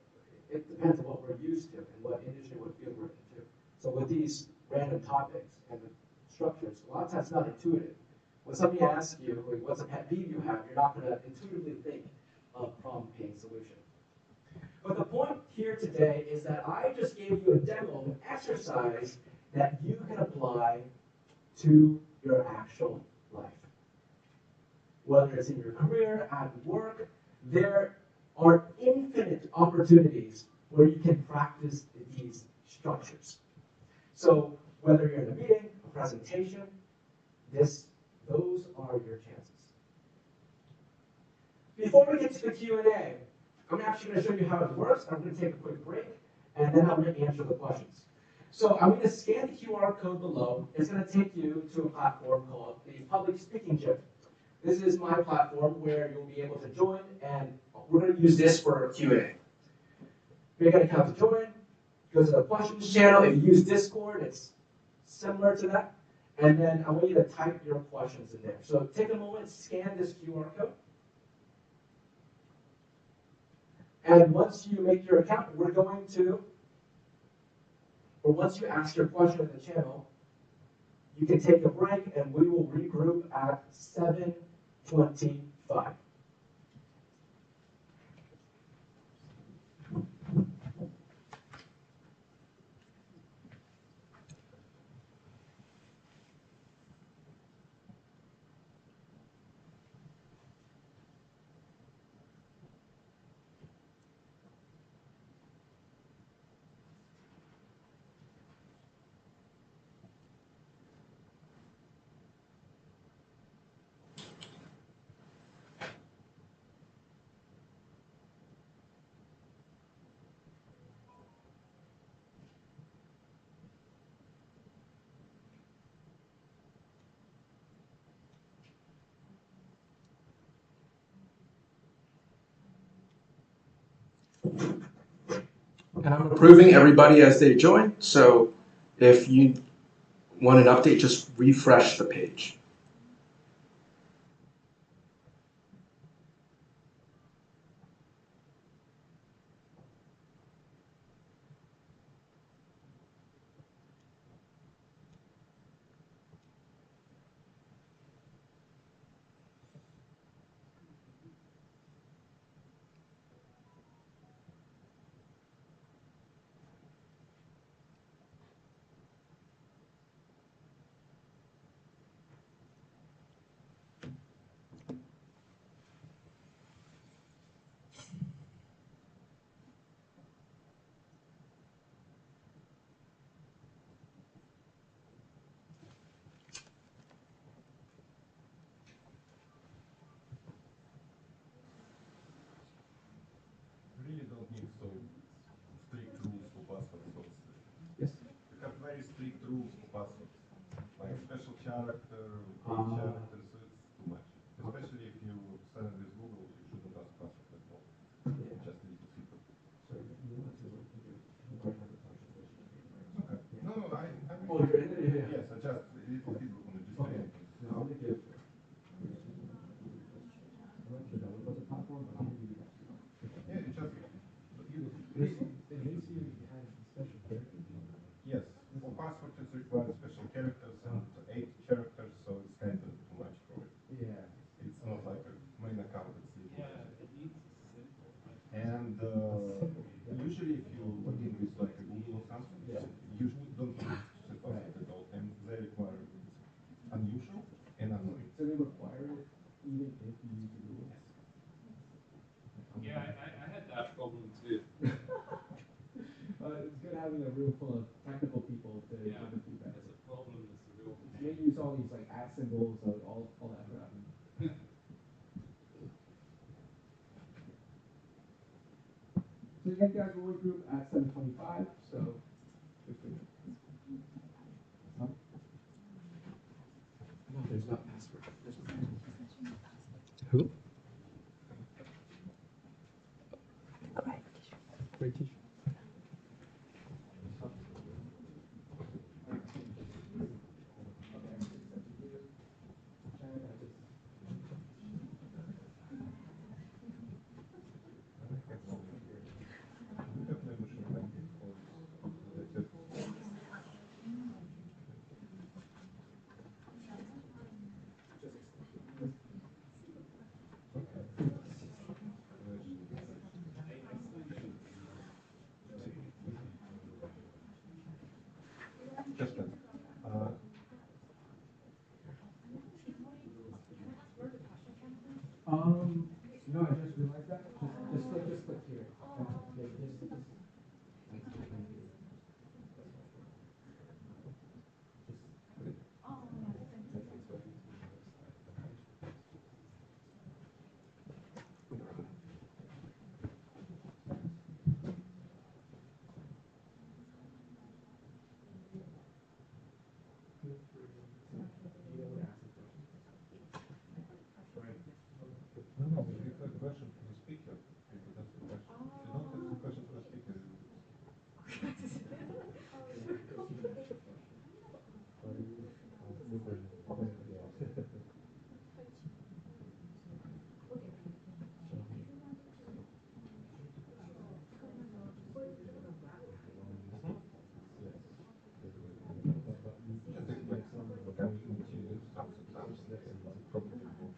it depends on what we're used to and what industry, what field we're into. So with these random topics and the structures, a lot of times it's not intuitive. When somebody asks you, like, what's a pet peeve you have, you're not going to intuitively think of problem, pain, solution. But the point here today is that I just gave you a demo, an exercise that you can apply to your actual life. Whether it's in your career, at work, there are infinite opportunities where you can practice these structures. So whether you're in a meeting, a presentation, those are your chances. Before we get to the Q&A, I'm actually going to show you how it works. I'm going to take a quick break, and then I'm going to answer the questions. So I'm going to scan the QR code below. It's going to take you to a platform called the Public Speaking Gym. This is my platform where you'll be able to join, and we're going to use this for Q&A. Make an account to join, go to the questions channel. If you use Discord, it's similar to that. And then I want you to type your questions in there. So take a moment, scan this QR code. And once you make your account, once you ask your question in the channel, you can take a break and we will regroup at 7:25. And I'm approving everybody as they join, so if you want an update, just refresh the page. Really don't need so strict rules for passwords. Yes. We have very strict rules for passwords, like special character, characters. So it's too much. Especially if you sign with Google, you shouldn't ask password at all. Yeah. Just leave it simple. So you want to look at your Okay. No, I. Oh, you're in it? Yeah. Yes, I just a little feedback on the display. Okay. No, I'll make it. I'm not sure that was a platform, but I'm gonna give you that. Yeah, you just. It makes you have special characters. Yes, for password it requires special characters and 8 characters, so it's kind of too much for it. Yeah. It's not like a main account, it's legal. Yeah, it needs simple. And usually if you log in with like a Google or something, you don't need to set password at all, and they require unusual and annoying. So they require it even if you use the Google? Yeah, I had that problem too. It's good having a room full of technical people to give the feedback. It's a problem, it's a real You can't use all these like @ symbols, all that crap. So you guys will regroup at 7:25, so good for you. Huh? No, there's no password. There's no password. Who? Great teacher. Just that. No, I just realized that. Just click here. Yeah, just. No, if you have a question for the speaker, you could ask the question. If you don't have the question for the speaker, just explain some continuity, some probably more.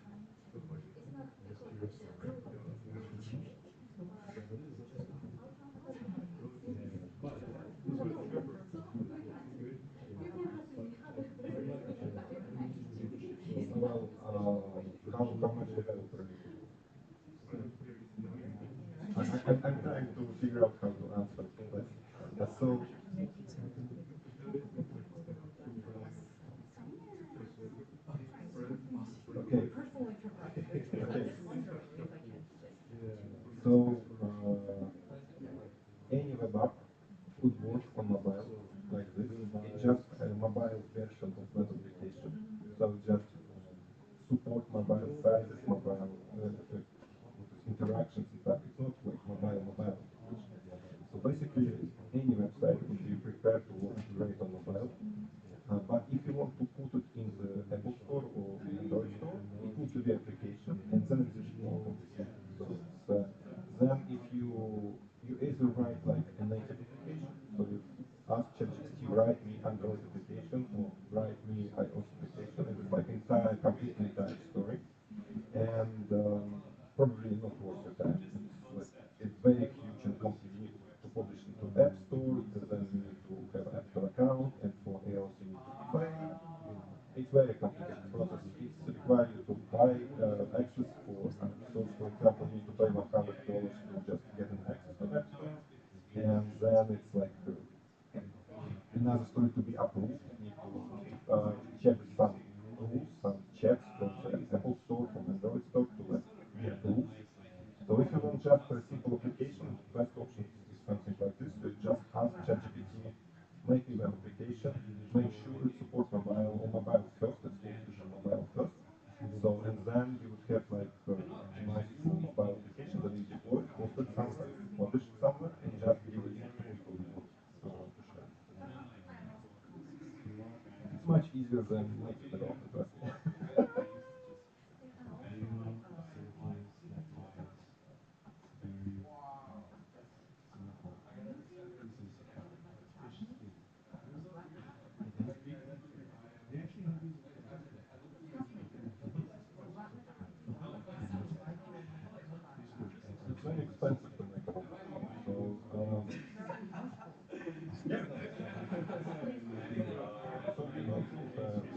Well, how much developer need to do? I'm trying to figure out how to answer that. So, okay. Okay. So, any web app could work on mobile like this. It's just a mobile version of web application. So just support mobile sizes, mobile interactions and stuff. It's not like mobile application. So basically, classification, and it's like entire, completely entire story, and probably not worth your time. It's very huge and complicated to publish into App Store, because then you need to have App Store account, and for else you need to pay. It's very complicated process. It's require you to buy access for source. For example, you need to pay $100 to just get an access to App Store, and then it's like another story to be approved. You need to check some rules, some checks from the Apple Store, from Android Store to be approved. So if you want just a simple application, the best option is something like this. You just ask ChatGPT, make a web application, make sure it supports mobile or mobile first, it's usually mobile first. So, and then you would have like a nice full mobile application that you deploy, post it somewhere, publish it somewhere, and just give it to people you want to share. It's much easier than native development, trust me. It's very expensive to make a robot. So,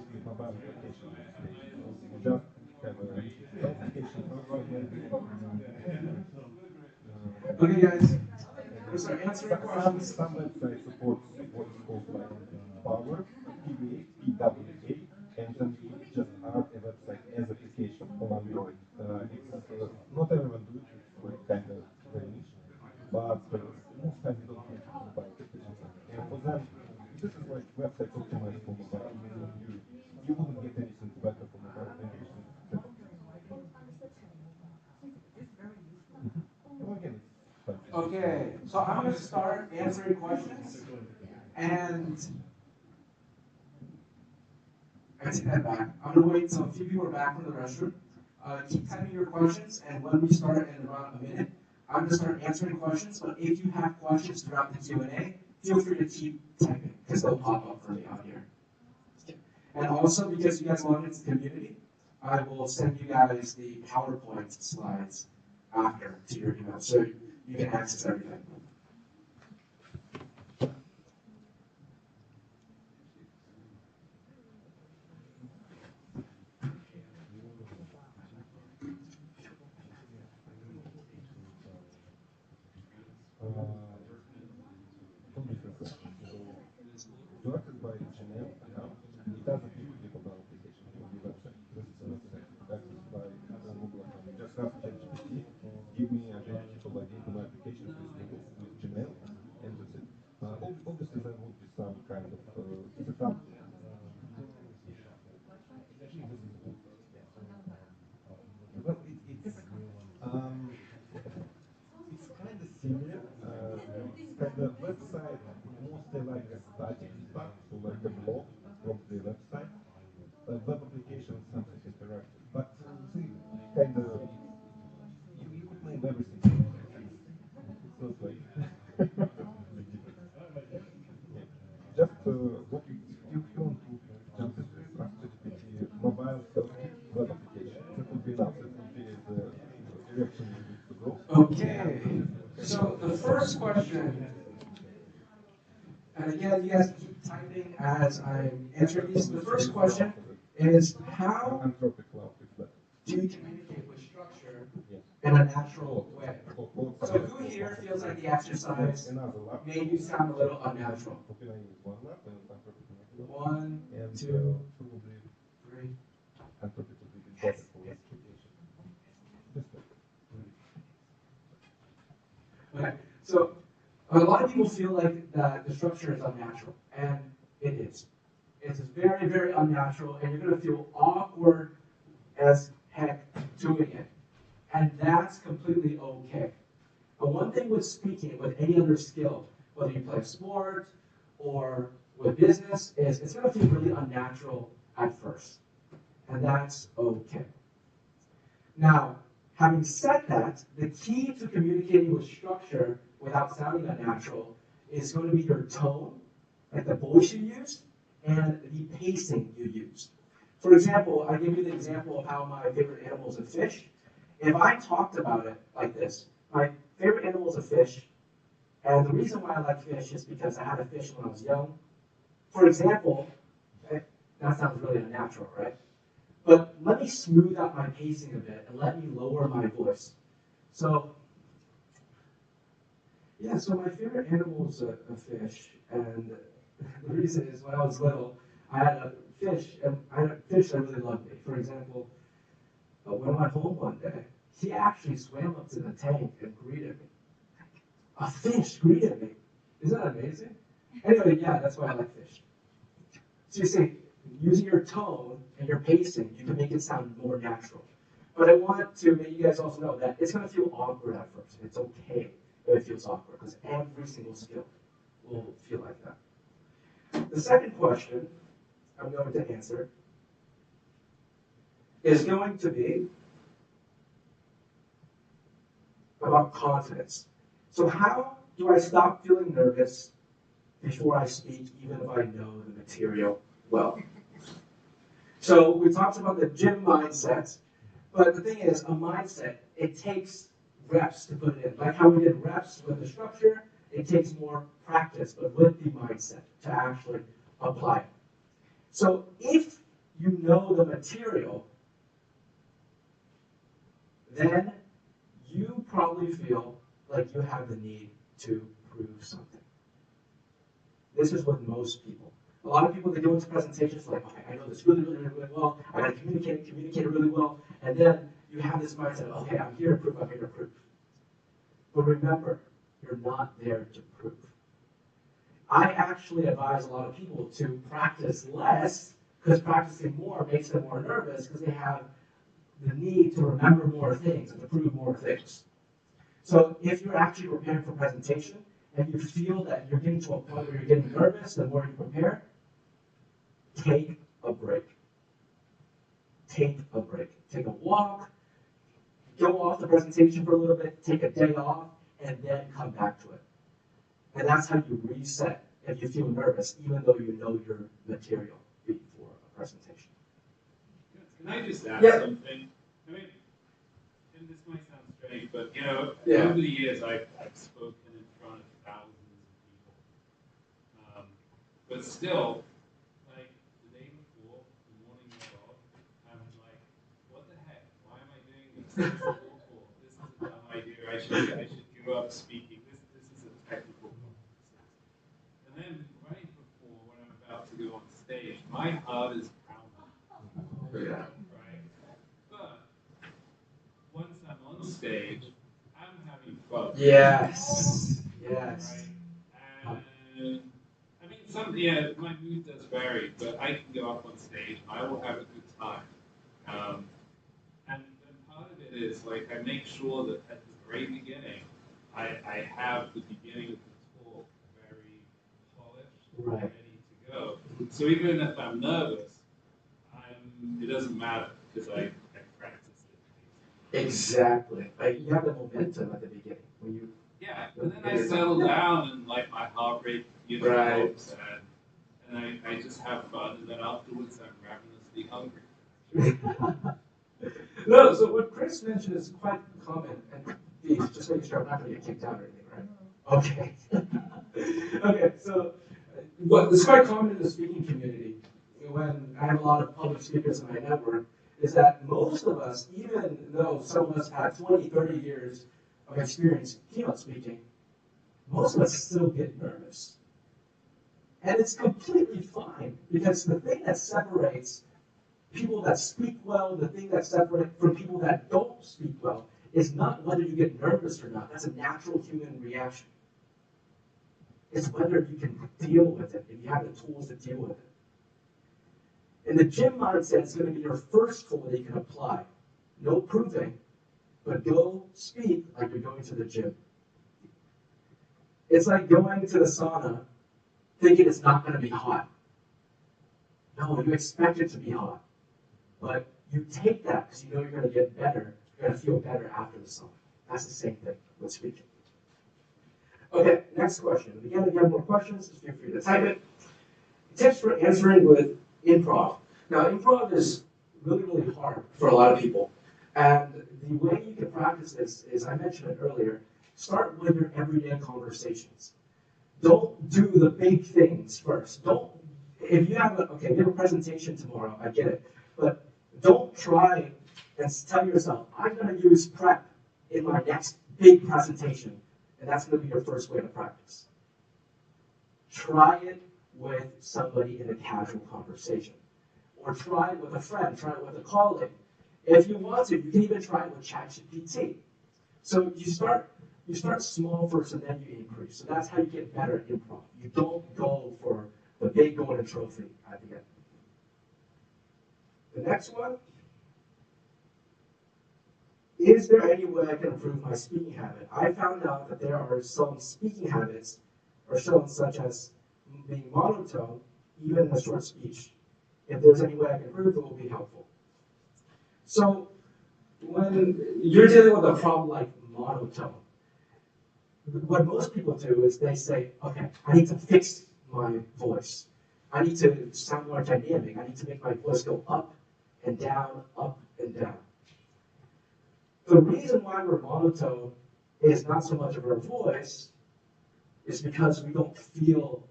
with mobile application, you just have a application Okay, guys. We're start answering questions. Some websites support what's called like Power, PWA, PWA, and then you just add a website as application on Android. Not everyone do it, it's like kind of very niche, but most times you don't have mobile applications. And for them, this is like websites optimized for mobile. You wouldn't get anything better for mobile application. Well, again, Okay, so I'm going to start answering questions, and I take that back. I'm going to wait until a few people are back from the restroom. Keep typing your questions, and when we start in about a minute, I'm going to start answering questions, but if you have questions throughout the Q&A, feel free to keep typing, because they'll pop up for me on here. And also, because you guys belong into the community, I will send you guys the PowerPoint slides after to your email, so you can access everything. Directed by Gmail account, it doesn't need to be mobile application on the website. This is accessed by Google account. You just have ChatGPT, give me identity to log into my application with Gmail, and that's it. Obviously, there would be some kind of setup. Well, it's kind of similar. It's kind of website, mostly like a static stuff, so like a blog from the website. Web application is something interactive, but see, kind of you could name everything. It's not like yeah. Just what you want to jump into ChatGPT mobile first web application. That would be enough. That would be the direction you need to go. Okay, so the first question, and again, you guys keep typing as I'm answering these. The first question is, how do you communicate with structure in a natural way? So who here feels like the exercise made you sound a little unnatural? 1, 2, 3. Okay, so a lot of people feel like that the structure is unnatural, and it is. It's very, very unnatural, and you're going to feel awkward as heck doing it. And that's completely okay. But one thing with speaking, with any other skill, whether you play sport or with business, is it's going to feel really unnatural at first. And that's okay. Now, having said that, the key to communicating with structure without sounding unnatural is going to be your tone, like the voice you use, and the pacing you use. For example, I give you the example of how my favorite animal is a fish. If I talked about it like this, my favorite animal is a fish, and the reason why I like fish is because I had a fish when I was young. For example, that sounds really unnatural, right? But let me smooth out my pacing a bit and let me lower my voice. So, yeah, so my favorite animal is a fish, and the reason is when I was little, I had a fish, and I had a fish that really loved me. For example, when I went home one day, he actually swam up to the tank and greeted me. A fish greeted me. Isn't that amazing? Anyway, yeah, that's why I like fish. So you see, using your tone and your pacing, you can make it sound more natural. But I want to make you guys also know that it's going to feel awkward at first. It's okay if it feels awkward, because every single skill will feel like that. The second question I'm going to answer is going to be about confidence. So how do I stop feeling nervous before I speak, even if I know the material well? So we talked about the gym mindset, but the thing is, a mindset, it takes reps to put it in. Like how we did reps with the structure, it takes more practice, but with the mindset to actually apply it. So if you know the material, then you probably feel like you have the need to prove something. This is with most people. A lot of people, they go into presentations like, okay, I know this really, really, really, really well. I gotta communicate it really well. And then you have this mindset, okay, I'm here to prove, I'm here to prove. But remember, you're not there to prove. I actually advise a lot of people to practice less, because practicing more makes them more nervous, because they have the need to remember more things and to prove more things. So if you're actually preparing for presentation, and you feel that you're getting to a point where you're getting nervous, the more you prepare, take a break. Take a break. Take a walk, go off the presentation for a little bit, take a day off, and then come back to it. And that's how you reset if you feel nervous, even though you know your material before a presentation. Can I just add Yeah. something? I mean, and this might sound strange, but you know, Yeah. over the years I've spoken in front of thousands of people. But still, like the day before, the morning of, I'm like, what the heck? Why am I doing this? This is awful. This is a dumb idea. I should give up speaking. This is a technical conversation. And then right before, when I'm about to go on stage, my heart is pounding. Yeah. Right? But once I'm on stage, I'm having fun. Yes. Yes. Right? And I mean, my mood does vary, but I can go up on stage. I will have a good time. And then part of it is like I make sure that at the very beginning, I have the beginning of the talk very polished, Right. ready to go. So even if I'm nervous, it doesn't matter because I practice it. Exactly. Like you have the momentum at the beginning when you. Yeah, and then I settle down and like my heart rate, Right. helps, and I just have fun, and then afterwards I'm ravenously hungry. No, so what Chris mentioned is quite common, and please, just making sure I'm not going to get kicked out or anything, right? Okay. Okay, so what is quite common in the speaking community, when I have a lot of public speakers in my network, is that most of us, even though some of us have 20, 30 years of experience keynote speaking, most of us still get nervous. And it's completely fine, because the thing that separates people that speak well, the thing that separates from people that don't speak well, is not whether you get nervous or not. That's a natural human reaction. It's whether you can deal with it, and you have the tools to deal with it. And the gym mindset is going to be your first tool that you can apply. No proving, but go speak like you're going to the gym. It's like going to the sauna thinking it's not going to be hot. No, you expect it to be hot. But you take that because you know you're going to get better. You're going to feel better after the sauna. That's the same thing with speaking. Okay, next question. Again, if you have more questions, just feel free to type it. Tips for answering with improv. Now, improv is really, really hard for a lot of people. And the way you can practice this is, I mentioned it earlier, start with your everyday conversations. Don't do the big things first. If you have you have a presentation tomorrow, I get it. But don't try and tell yourself, I'm going to use prep in my next big presentation. And that's going to be your first way to practice. Try it with somebody in a casual conversation. Or try it with a friend, try it with a colleague. If you want to, you can even try it with ChatGPT. So you start small first and then you increase. So that's how you get better at improv. You don't go for the big golden trophy at the end. The next one, is there any way I can improve my speaking habit? I found out that there are some speaking habits are shown, such as being monotone, even in a short speech. If there's any way I can improve, it will be helpful. So when you're dealing with a problem like monotone, what most people do is they say, okay, I need to fix my voice. I need to sound more dynamic. I need to make my voice go up and down, up and down. The reason why we're monotone is not so much of our voice, is because we don't feel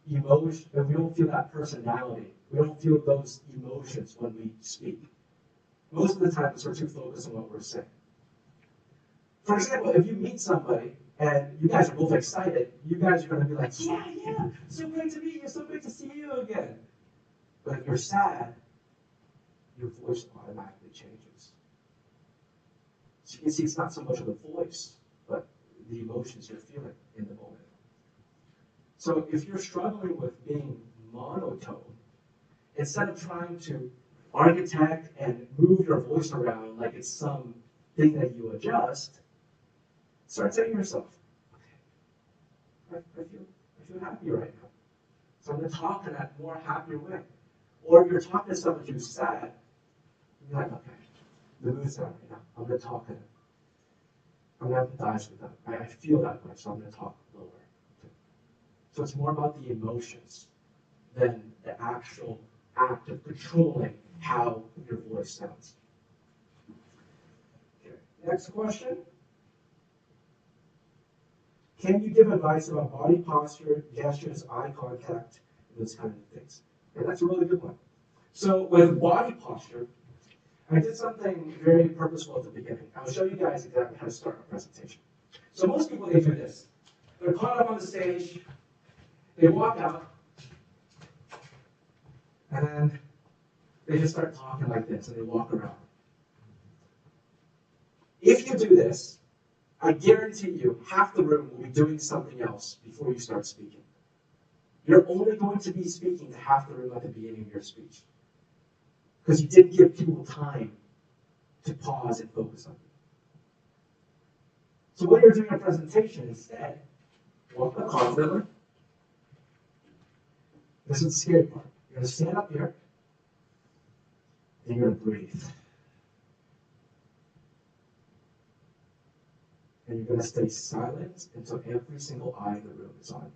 emotion, we don't feel that personality. We don't feel those emotions when we speak. Most of the time, we're too focused on what we're saying. For example, if you meet somebody and you guys are both excited, you guys are going to be like, yeah, so great to meet you, so great to see you again. But if you're sad, your voice automatically changes. So you can see it's not so much of the voice, but the emotions you're feeling in the moment. So if you're struggling with being monotone, instead of trying to architect and move your voice around like it's some thing that you adjust, start saying to yourself, okay, I feel happy right now. So I'm going to talk in that more happier way. Or if you're talking to someone who's sad, you're like, okay, the mood's not right now. I'm going to talk to them. I'm going to empathize with them. I feel that way, so I'm going to talk lower. So it's more about the emotions than the actual act of controlling how your voice sounds. Okay. Next question. Can you give advice about body posture, gestures, eye contact, and those kind of things? And that's a really good one. So with body posture, I did something very purposeful at the beginning. I'll show you guys exactly how to start a presentation. So most people, they do this. They're caught up on the stage, they walk out, and then they just start talking like this, and they walk around. If you do this, I guarantee you, half the room will be doing something else before you start speaking. You're only going to be speaking to half the room at the beginning of your speech, because you didn't give people time to pause and focus on you. So when you're doing a presentation, instead, walk up confidently. This is the scary part. You're going to stand up here, and you're going to breathe. And you're going to stay silent until every single eye in the room is on you.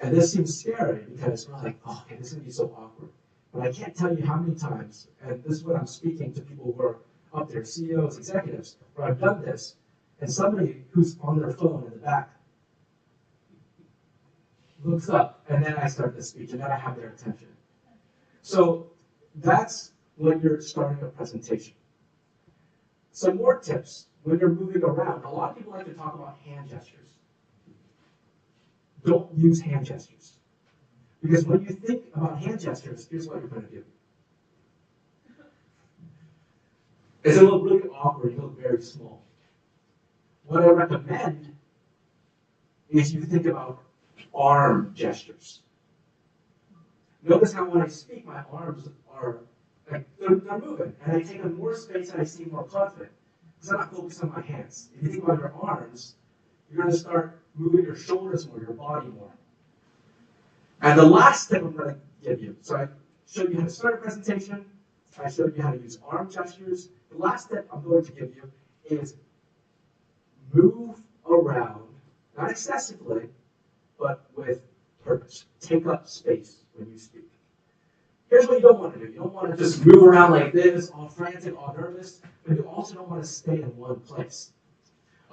And this seems scary because we're like, oh, okay, this is going to be so awkward. But I can't tell you how many times, and this is when I'm speaking to people who are up there, CEOs, executives, where I've done this, and somebody who's on their phone in the back looks up, and then I start the speech, and then I have their attention. So that's when you're starting a presentation. Some more tips when you're moving around. A lot of people like to talk about hand gestures. Don't use hand gestures. Because when you think about hand gestures, here's what you're going to do. It's going to look really awkward, you look very small. What I recommend is you think about arm gestures. Notice how when I speak, my arms are like, they're moving, and I take up more space and I seem more confident. Because I'm not focused on my hands. If you think about your arms, you're going to start moving your shoulders more, your body more. And the last tip I'm going to give you, so I showed you how to start a presentation, I showed you how to use arm gestures. The last tip I'm going to give you is move around, not excessively, but with take up space when you speak. Here's what you don't want to do. You don't want to just move around like this, all frantic, all nervous, but you also don't want to stay in one place.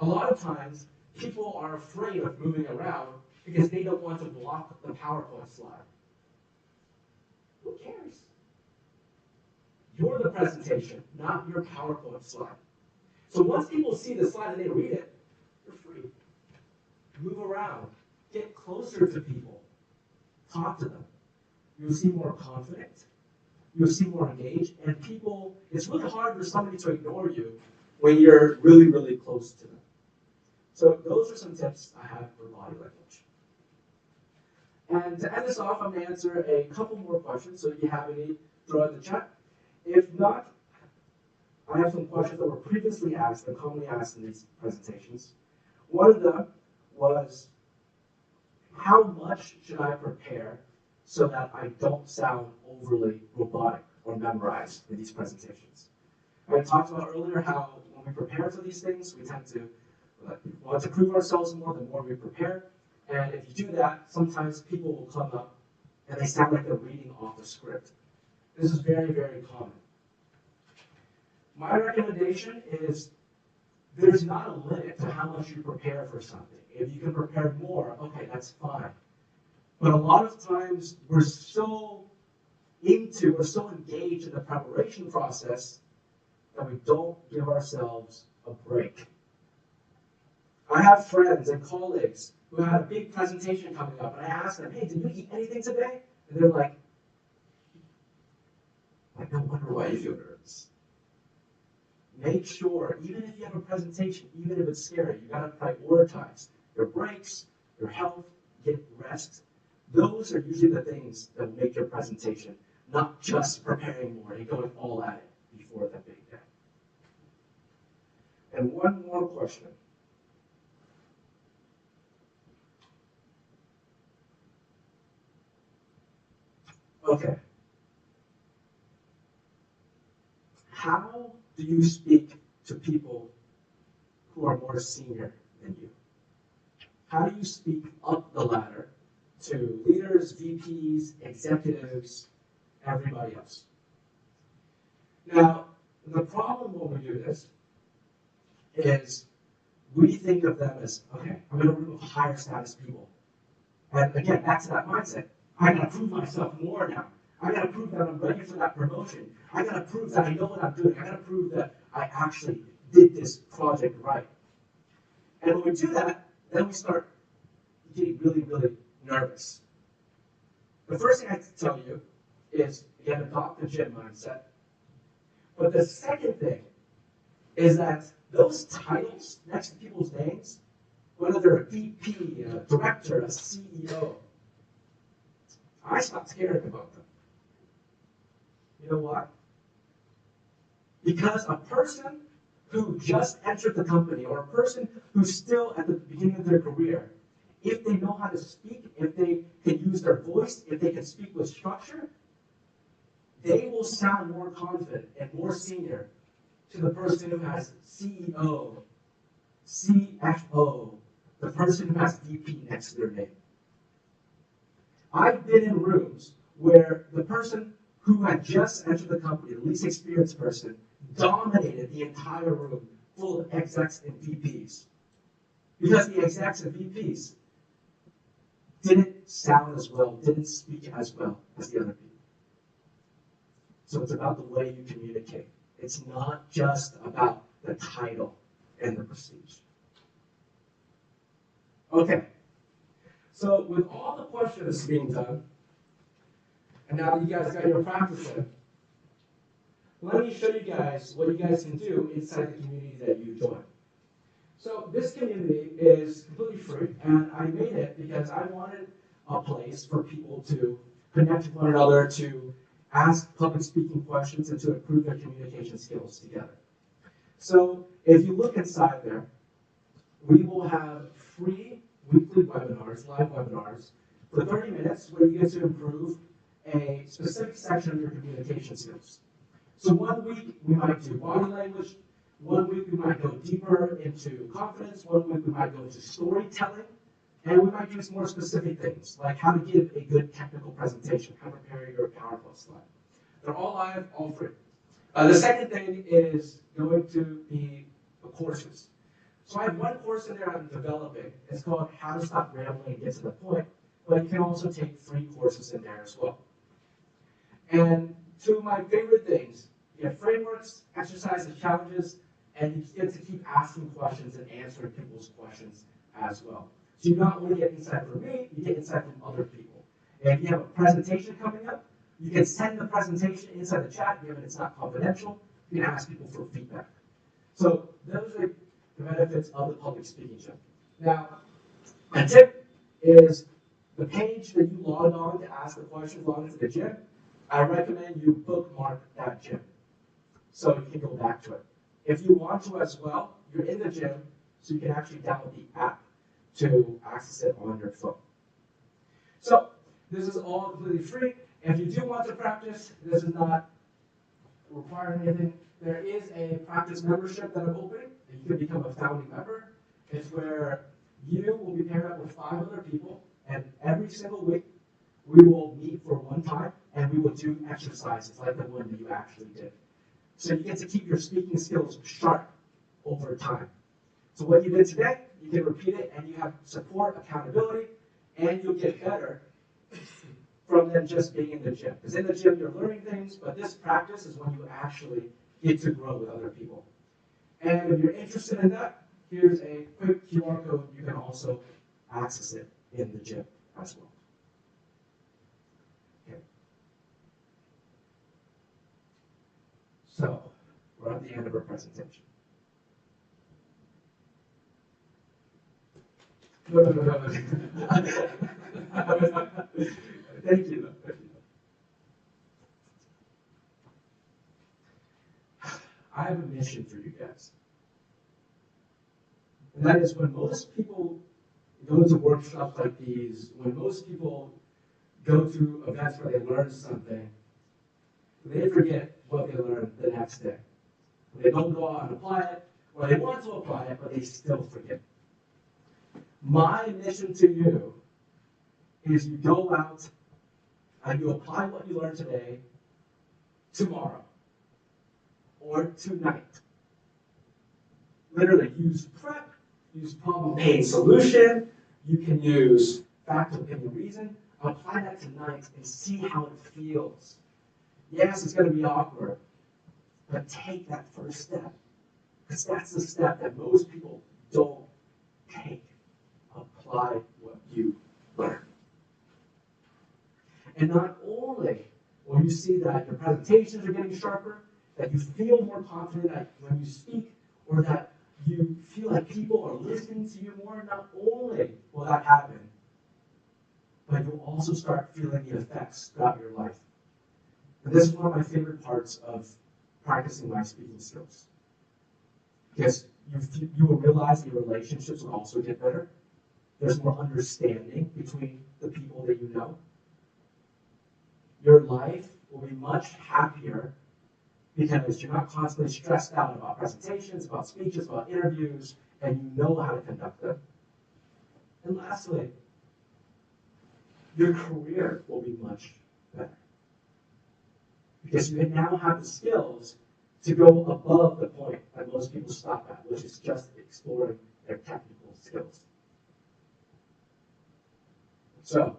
A lot of times, people are afraid of moving around because they don't want to block the PowerPoint slide. Who cares? You're the presentation, not your PowerPoint slide. So once people see the slide and they read it, you're free. Move around. Get closer to people. Talk to them. You'll seem more confident. You'll seem more engaged. And people, it's really hard for somebody to ignore you when you're really, really close to them. So those are some tips I have for body language. And to end this off, I'm going to answer a couple more questions. So if you have any, throw it in the chat. If not, I have some questions that were previously asked and commonly asked in these presentations. One of them was, how much should I prepare so that I don't sound overly robotic or memorized in these presentations? I talked about earlier how when we prepare for these things, we tend to want to prove ourselves more the more we prepare. And if you do that, sometimes people will come up and they sound like they're reading off the script. This is very, very common. My recommendation is there's not a limit to how much you prepare for something. If you can prepare more, okay, that's fine. But a lot of times we're so engaged in the preparation process that we don't give ourselves a break. I have friends and colleagues who had a big presentation coming up, and I asked them, hey, did you eat anything today? And they're like, no wonder why you feel nervous. Make sure, even if you have a presentation, even if it's scary, you gotta prioritize your breaks, your health, get rest. Those are usually the things that will make your presentation, not just preparing more and going all at it before the big day. And one more question. Okay. How do you speak to people who are more senior than you? How do you speak up the ladder to leaders, VPs, executives, everybody else? Now, the problem when we do this is we think of them as, okay, I'm going to remove higher status people. And again, back to that mindset. I got to prove myself more now. I got to prove that I'm ready for that promotion. I got to prove that I know what I'm doing. I got to prove that I actually did this project right. And when we do that, then we start getting really, really nervous. The first thing I have to tell you is, again, adopt the gym mindset. But the second thing is that those titles next to people's names, whether they're a VP, a director, a CEO, I stopped caring about them. You know why? Because a person who just entered the company, or a person who's still at the beginning of their career, if they know how to speak, if they can use their voice, if they can speak with structure, they will sound more confident and more senior to the person who has CEO, CFO, the person who has VP next to their name. I've been in rooms where the person who had just entered the company, the least experienced person, dominated the entire room full of execs and VPs. Because the execs and VPs didn't sound as well, didn't speak as well as the other people. So it's about the way you communicate. It's not just about the title and the prestige. Okay. So with all the questions being done, and now that you guys got your practice in, let me show you guys what you guys can do inside the community that you join. So this community is completely free, and I made it because I wanted a place for people to connect with one another, to ask public speaking questions, and to improve their communication skills together. So if you look inside there, we will have free weekly webinars, live webinars, for 30 minutes where you get to improve a specific section of your communication skills. So 1 week we might do body language, 1 week we might go deeper into confidence, 1 week we might go into storytelling, And we might use more specific things, like how to give a good technical presentation, how to prepare your PowerPoint slide. They're all live, all free. The second thing is going to be the courses. So I have one course in there I'm developing. It's called How to Stop Rambling and Get to the Point, but you can also take free courses in there as well. And two of my favorite things, you have frameworks, exercises, challenges, and you get to keep asking questions and answering people's questions as well. So you not only get insight from me, you get insight from other people. And if you have a presentation coming up, you can send the presentation inside the chat, given it's not confidential. You can ask people for feedback. So those are the benefits of the public speaking gym. Now, a tip is the page that you log on to ask the questions, log into the gym, I recommend you bookmark that gym so you can go back to it. If you want to as well, you're in the gym, so you can actually download the app to access it on your phone. So this is all completely free. If you do want to practice, this is not requiring anything. There is a practice membership that I'm opening, and you can become a founding member. It's where you will be paired up with 5 other people, and every single week we will meet for one time, and we will do exercises like the one that you actually did. So you get to keep your speaking skills sharp over time. So what you did today, you can repeat it, and you have support, accountability, and you'll get better from them just being in the gym. Because in the gym, you're learning things, but this practice is when you actually get to grow with other people. And if you're interested in that, here's a quick QR code. You can also access it in the gym as well. Okay. So, we're at the end of our presentation. No. Thank you. I have a mission for you guys. And that is when most people go to workshops like these, when most people go to events where they learn something, they forget what they learned the next day. They don't go out and apply it, or they want to apply it, but they still forget. My mission to you is you go out and you apply what you learned today, tomorrow, or tonight. Literally, use prep, use problem-pain solution, you can use fact, opinion, reason. Apply that tonight and see how it feels. Yes, it's going to be awkward, but take that first step. Because that's the step that most people don't take. Apply what you learn. And not only will you see that your presentations are getting sharper, that you feel more confident when you speak, or that you feel like people are listening to you more, not only will that happen, but you'll also start feeling the effects throughout your life. And this is one of my favorite parts of practicing my speaking skills. Because you will realize your relationships will also get better. There's more understanding between the people that you know. Your life will be much happier because you're not constantly stressed out about presentations, about speeches, about interviews, and you know how to conduct them. And lastly, your career will be much better. Because you now have the skills to go above the point that most people stop at, which is just exploring their technical skills. So,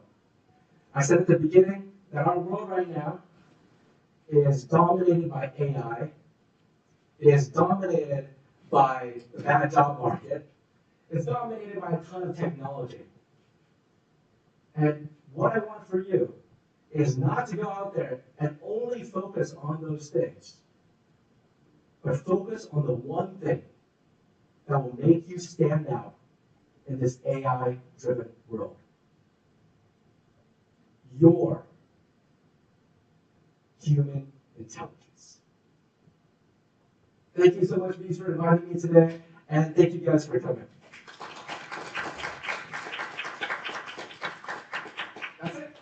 I said at the beginning that our world right now is dominated by AI, is dominated by the bad job market, is dominated by a ton of technology. And what I want for you is not to go out there and only focus on those things, but focus on the one thing that will make you stand out in this AI-driven world. Your human intelligence. Thank you so much, Bees, for inviting me today, and thank you guys for coming. That's it.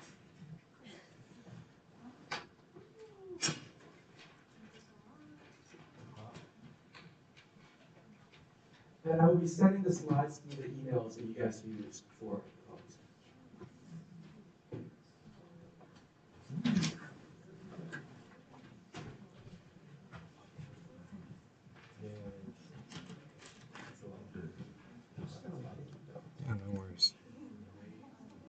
And I will be sending the slides to the emails that you guys used for